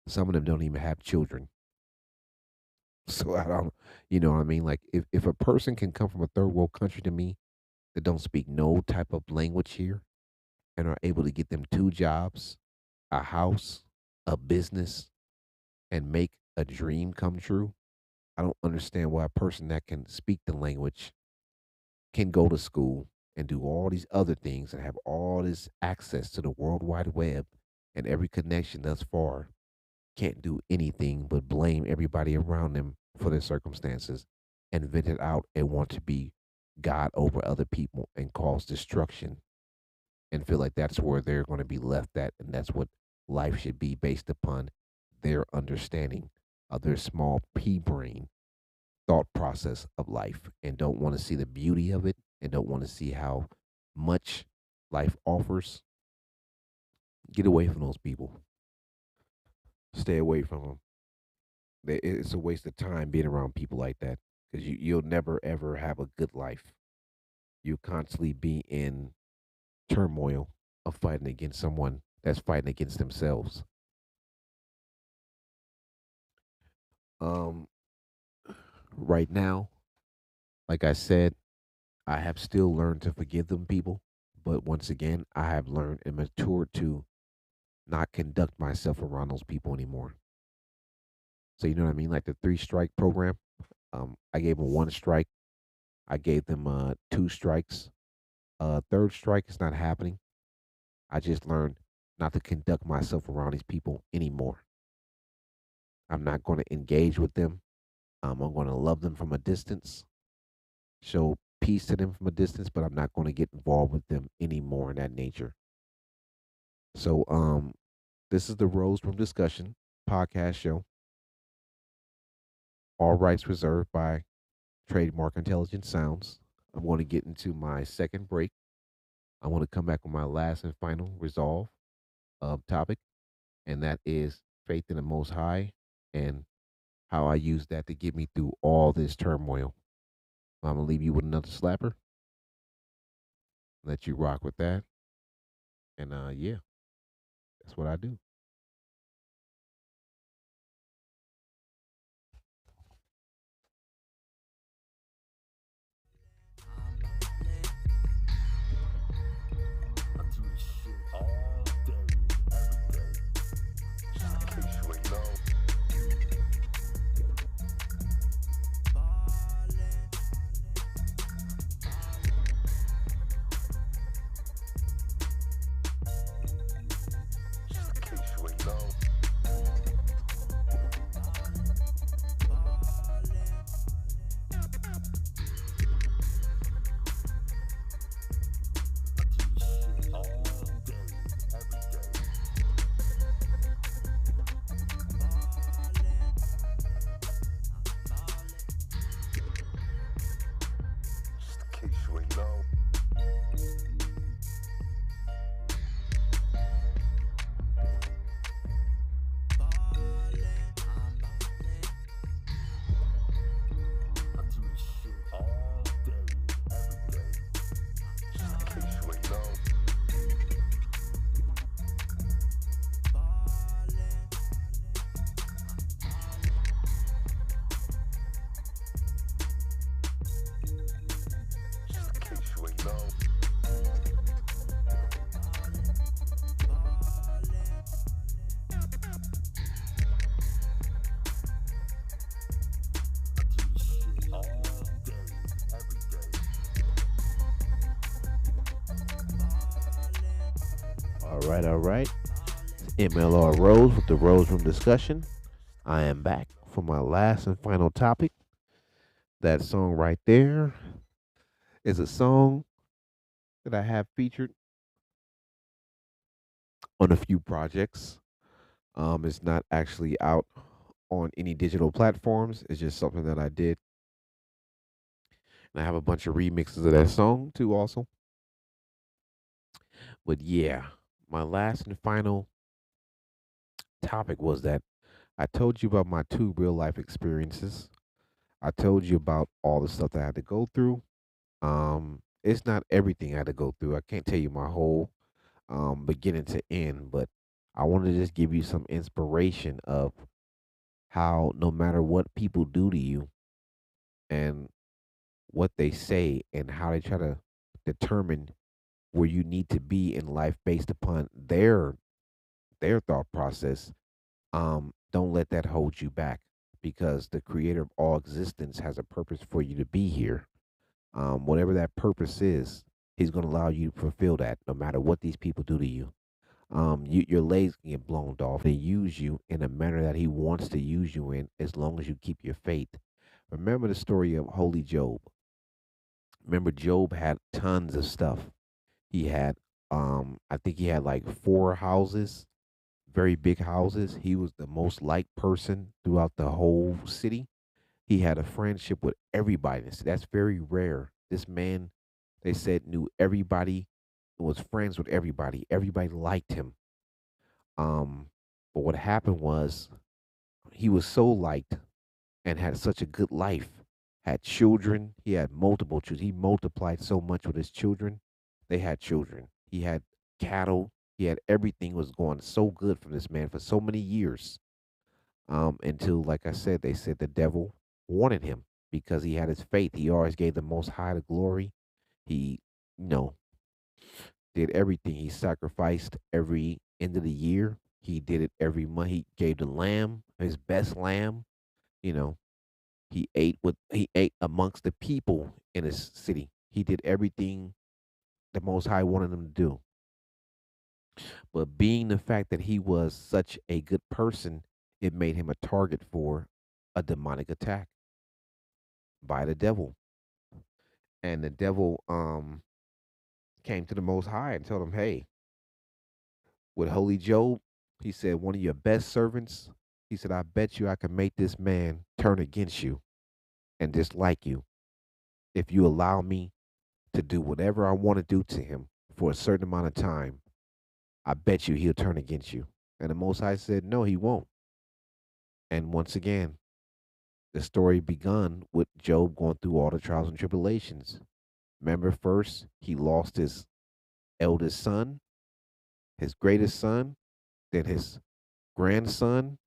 Some of them don't even have children. So I don't, you know what I mean? Like if a person can come from a third world country to me that don't speak no type of language here and are able to get them two jobs, a house, a business, and make a dream come true, I don't understand why a person that can speak the language can go to school and do all these other things and have all this access to the World Wide Web and every connection thus far can't do anything but blame everybody around them for their circumstances and vent it out and want to be God over other people and cause destruction and feel like that's where they're going to be left at and that's what life should be based upon their understanding of their small pea brain thought process of life and don't want to see the beauty of it and don't want to see how much life offers. Get away from those people. Stay away from them. It's a waste of time being around people like that because you'll never ever have a good life. You constantly be in turmoil of fighting against someone that's fighting against themselves. Um, right now, like I said, I have still learned to forgive them people, but once again, I have learned and matured to not conduct myself around those people anymore. So you know what I mean? Like the three strike program. I gave them one strike. I gave them two strikes. Third strike is not happening. I just learned not to conduct myself around these people anymore. I'm not going to engage with them. I'm going to love them from a distance, show peace to them from a distance, but I'm not going to get involved with them anymore in that nature. So, this is the Rose Room Discussion podcast show. All rights reserved by Trademark Intelligent Sounds. I'm going to get into my second break. I want to come back with my last and final resolve topic, and that is faith in the Most High and how I use that to get me through all this turmoil. I'm gonna leave you with another slapper. Let you rock with that, and yeah, that's what I do. All right, all right. MLRose with the Rose Room Discussion. I am back for my last and final topic. That song right there is a song that I have featured on a few projects. It's not actually out on any digital platforms. It's just something that I did. And I have a bunch of remixes of that song too, also. But yeah, my last and final topic was that I told you about my two real life experiences. I told you about all the stuff that I had to go through. It's not everything I had to go through. I can't tell you my whole beginning to end, but I want to just give you some inspiration of how no matter what people do to you and what they say and how they try to determine where you need to be in life based upon their thought process, don't let that hold you back because the creator of all existence has a purpose for you to be here. Whatever that purpose is, he's going to allow you to fulfill that no matter what these people do to you. Your legs can get blown off. They use you in a manner that he wants to use you in as long as you keep your faith. Remember the story of Holy Job. Remember, Job had tons of stuff. He had, I think he had like four houses, very big houses. He was the most liked person throughout the whole city. He had a friendship with everybody. That's very rare. This man, they said, knew everybody, was friends with everybody. Everybody liked him. Um, but what happened was he was so liked and had such a good life, had children. He had multiple children. He multiplied so much with his children. They had children. He had cattle. He had everything was going so good for this man for so many years. Until, like I said, they said the devil wanted him because he had his faith. He always gave the Most High the glory. He, you know, did everything. He sacrificed every end of the year. He did it every month. He gave the lamb, his best lamb. You know, he ate amongst the people in his city. He did everything the Most High wanted him to do. But being the fact that he was such a good person, it made him a target for a demonic attack by the devil. And the devil came to the Most High and told him, "Hey, With Holy Job, he said, one of your best servants, he said, I bet you I can make this man turn against you and dislike you if you allow me to do whatever I want to do to him for a certain amount of time. I bet you he'll turn against you. And the Most High said, no, he won't. And once again, the story begun with Job going through all the trials and tribulations. Remember, first, he lost his eldest son, his greatest son, then his grandson,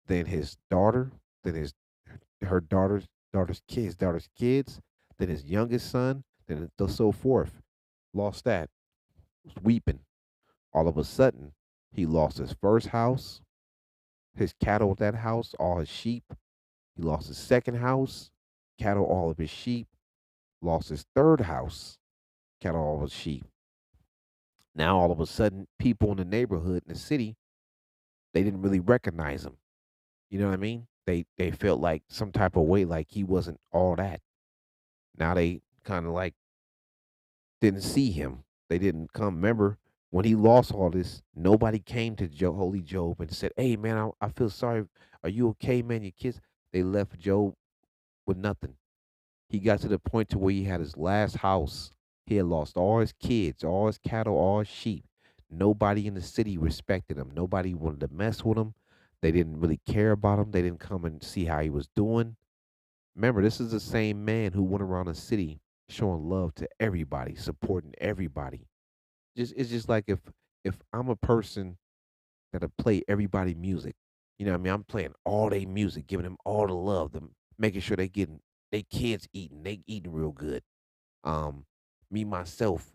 then his daughter, then her daughter's kids, then his youngest son, then so forth. Lost that, was weeping. All of a sudden, he lost his first house, his cattle at that house, all his sheep. He lost his second house, cattle, all of his sheep. Lost his third house, cattle, all of his sheep. Now, all of a sudden, people in the neighborhood in the city, they didn't really recognize him. You know what I mean? They felt like some type of way, like he wasn't all that. Now they kind of like didn't see him. They didn't come. Remember when he lost all this? Nobody came to Holy Job and said, "Hey man, I feel sorry. Are you okay, man? Your kids." They left Job with nothing. He got to the point to where he had his last house. He had lost all his kids, all his cattle, all his sheep. Nobody in the city respected him. Nobody wanted to mess with him. They didn't really care about him. They didn't come and see how he was doing. Remember, this is the same man who went around the city showing love to everybody, supporting everybody. Just it's just like if I'm a person that'll play everybody music, you know what I mean? I'm playing all their music, giving them all the love, them making sure they getting they kids eating, they eating real good. Um, Me myself,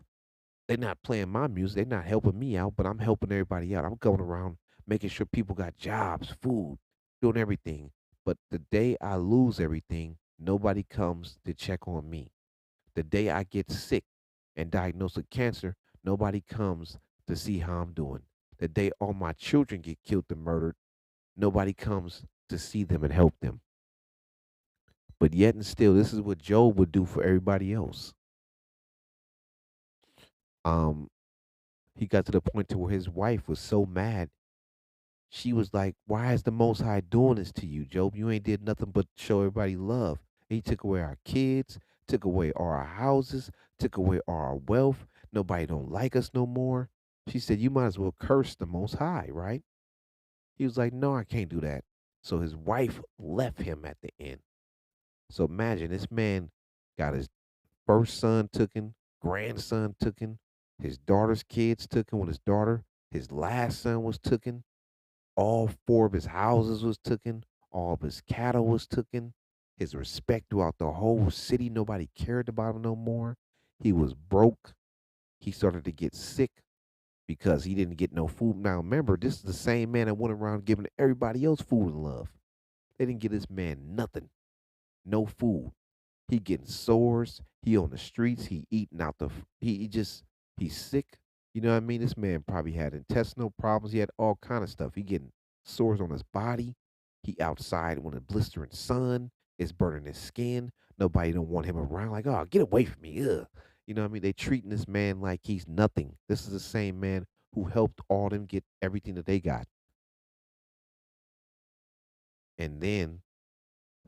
they're not playing my music, they're not helping me out, but I'm helping everybody out. I'm going around making sure people got jobs, food, doing everything. But the day I lose everything, nobody comes to check on me. The day I get sick and diagnosed with cancer, nobody comes to see how I'm doing. The day all my children get killed and murdered, nobody comes to see them and help them. But yet and still, this is what Job would do for everybody else. Um, he got to the point to where his wife was so mad. She was like, "Why is the Most High doing this to you, Job? You ain't did nothing but show everybody love. He took away our kids, took away all our houses, took away all our wealth. Nobody don't like us no more." She said, "You might as well curse the Most High, right?" He was like, "No, I can't do that." So his wife left him at the end. So imagine this man got his first son taken, grandson taken, his daughter's kids taken with his daughter, his last son was taken, all four of his houses was taken, all of his cattle was taken, his respect throughout the whole city, nobody cared about him no more. He was broke. He started to get sick because he didn't get no food. Now remember, this is the same man that went around giving everybody else food and love. They didn't get this man nothing, no food. He getting sores. He on the streets. He eating out he just he's sick. You know what I mean? This man probably had intestinal problems. He had all kind of stuff. He getting sores on his body. He outside when the blistering sun is burning his skin. Nobody don't want him around. Like, oh, get away from me. Ugh. You know what I mean? They treating this man like he's nothing. This is the same man who helped all them get everything that they got. And then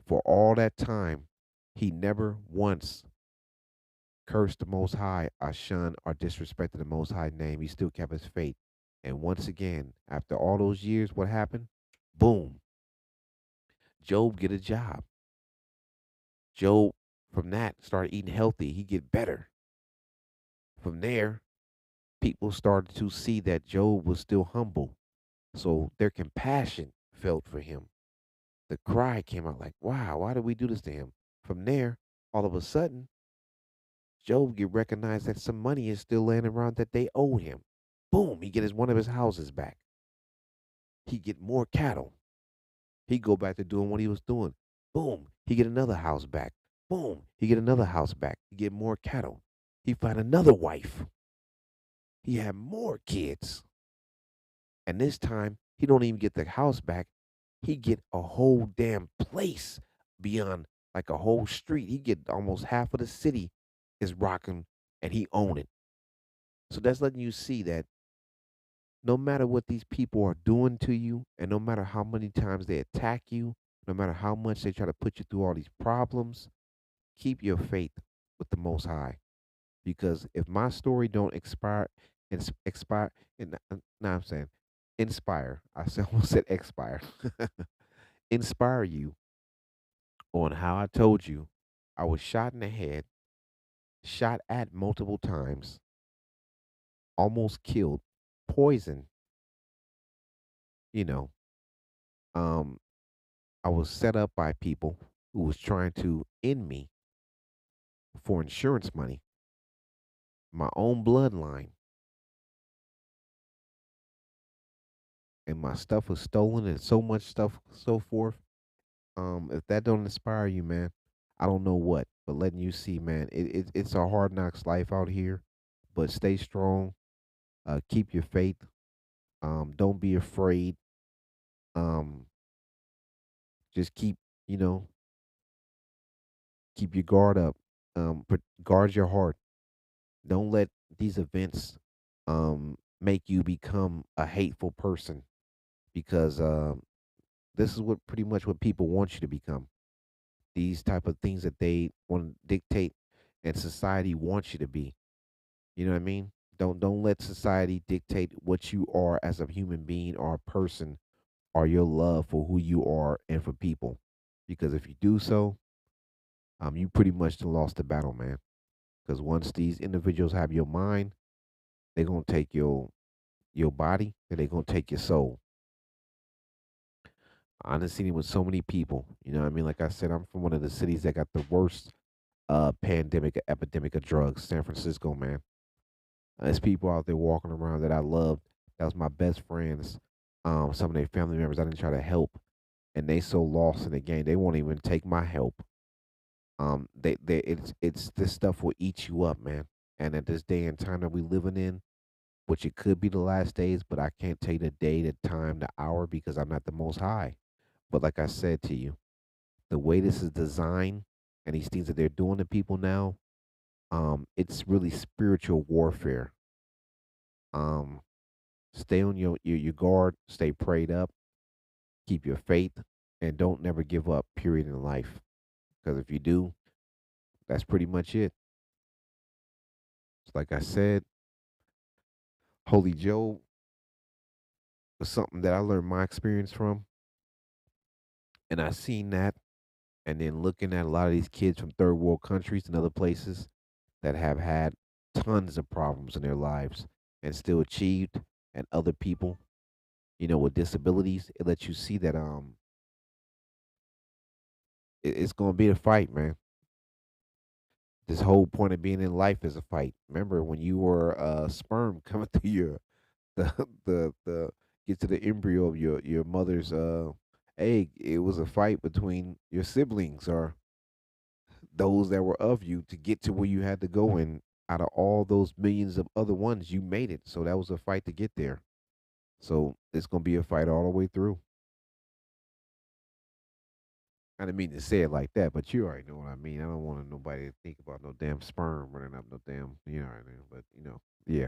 for all that time, he never once cursed the Most High, or shunned or disrespected the Most High name. He still kept his faith. And once again, after all those years, what happened? Boom. Job get a job. Job, from that, started eating healthy. He get better. From there, people started to see that Job was still humble. So their compassion felt for him. The cry came out like, wow, why did we do this to him? From there, all of a sudden, Job get recognized that some money is still laying around that they owe him. Boom, he get one of his houses back. He get more cattle. He go back to doing what he was doing. Boom, he get another house back. Boom, he get another house back. He get more cattle. He find another wife. He had more kids. And this time, he don't even get the house back. He get a whole damn place beyond like a whole street. He get almost half of the city is rocking and he own it. So that's letting you see that No matter what these people are doing to you, and no matter how many times they attack you, no matter how much they try to put you through all these problems, keep your faith with the Most High. Because if my story don't expire, and now I'm saying inspire. I said almost said expire. Inspire you on how I told you I was shot in the head, shot at multiple times, almost killed, poisoned. You know, um, I was set up by people who was trying to end me for insurance money. My own bloodline and my stuff was stolen and so much stuff, so forth. If that don't inspire you, man, I don't know what. But letting you see, man, it's a hard knocks life out here. But stay strong. Keep your faith. Don't be afraid. Um, just keep, you know, keep your guard up. Guard your heart. Don't let these events make you become a hateful person because this is what pretty much what people want you to become. These type of things that they want to dictate and society wants you to be. You know what I mean? Don't let society dictate what you are as a human being or a person or your love for who you are and for people. Because if you do so, you pretty much done lost the battle, man. Because once these individuals have your mind, they're gonna take your body and they're gonna take your soul. I done seen it with so many people. You know what I mean? Like I said, I'm from one of the cities that got the worst pandemic epidemic of drugs, San Francisco, man. There's people out there walking around that I loved. That was my best friends. Some of their family members I didn't try to help, and they so lost in the game they won't even take my help. They it's this stuff will eat you up, man. And at this day and time that we living in, which it could be the last days, but I can't tell you the day, the time, the hour because I'm not the Most High. But like I said to you, the way this is designed and these things that they're doing to people now, it's really spiritual warfare. Um, Stay on your guard, stay prayed up, keep your faith, and don't never give up. Period in life, because if you do, that's pretty much it. It's like I said, Holy Joe was something that I learned my experience from, and I seen that, and then looking at a lot of these kids from third world countries and other places that have had tons of problems in their lives and still achieved, and other people, with disabilities, it lets you see that it's gonna be a fight, man. This whole point of being in life is a fight. Remember when you were sperm coming through your the get to the embryo of your mother's egg, it was a fight between your siblings or those that were of you to get to where you had to go, and out of all those millions of other ones you made it. So that was a fight to get there. So it's gonna be a fight all the way through. I didn't mean to say it like that, but you already know what I mean. I don't want nobody to think about no damn sperm running up no damn, what I mean. But yeah.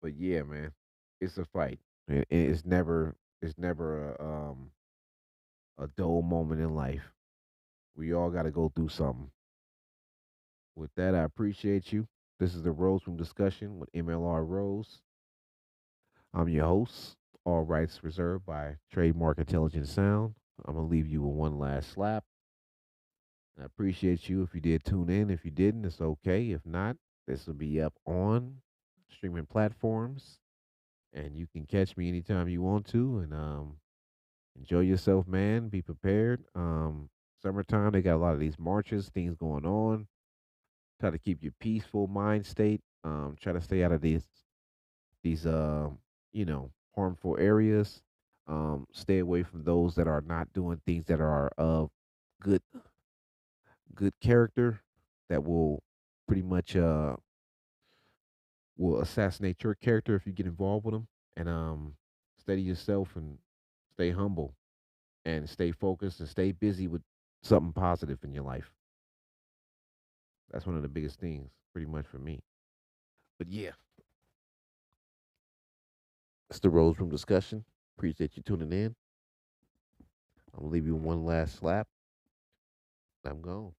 But yeah, man, it's a fight. It's never a dull moment in life. We all got to go through something. With that, I appreciate you. This is the Rose Room discussion with MLRose. I'm your host. All rights reserved by Trademark Intelligent Sound. I'm gonna leave you with one last slap. I appreciate you if you did tune in. If you didn't, it's okay. If not, this will be up on streaming platforms, and you can catch me anytime you want to. And enjoy yourself, man. Be prepared. Summertime, they got a lot of these marches, things going on. Try to keep your peaceful mind state. Try to stay out of these harmful areas. Stay away from those that are not doing things that are of good good character that will pretty much will assassinate your character if you get involved with them. And steady yourself and stay humble and stay focused and stay busy with something positive in your life. That's one of the biggest things, pretty much for me. But yeah, It's the Rose Room discussion. Appreciate you tuning in. I'm gonna leave you one last slap. I'm gone.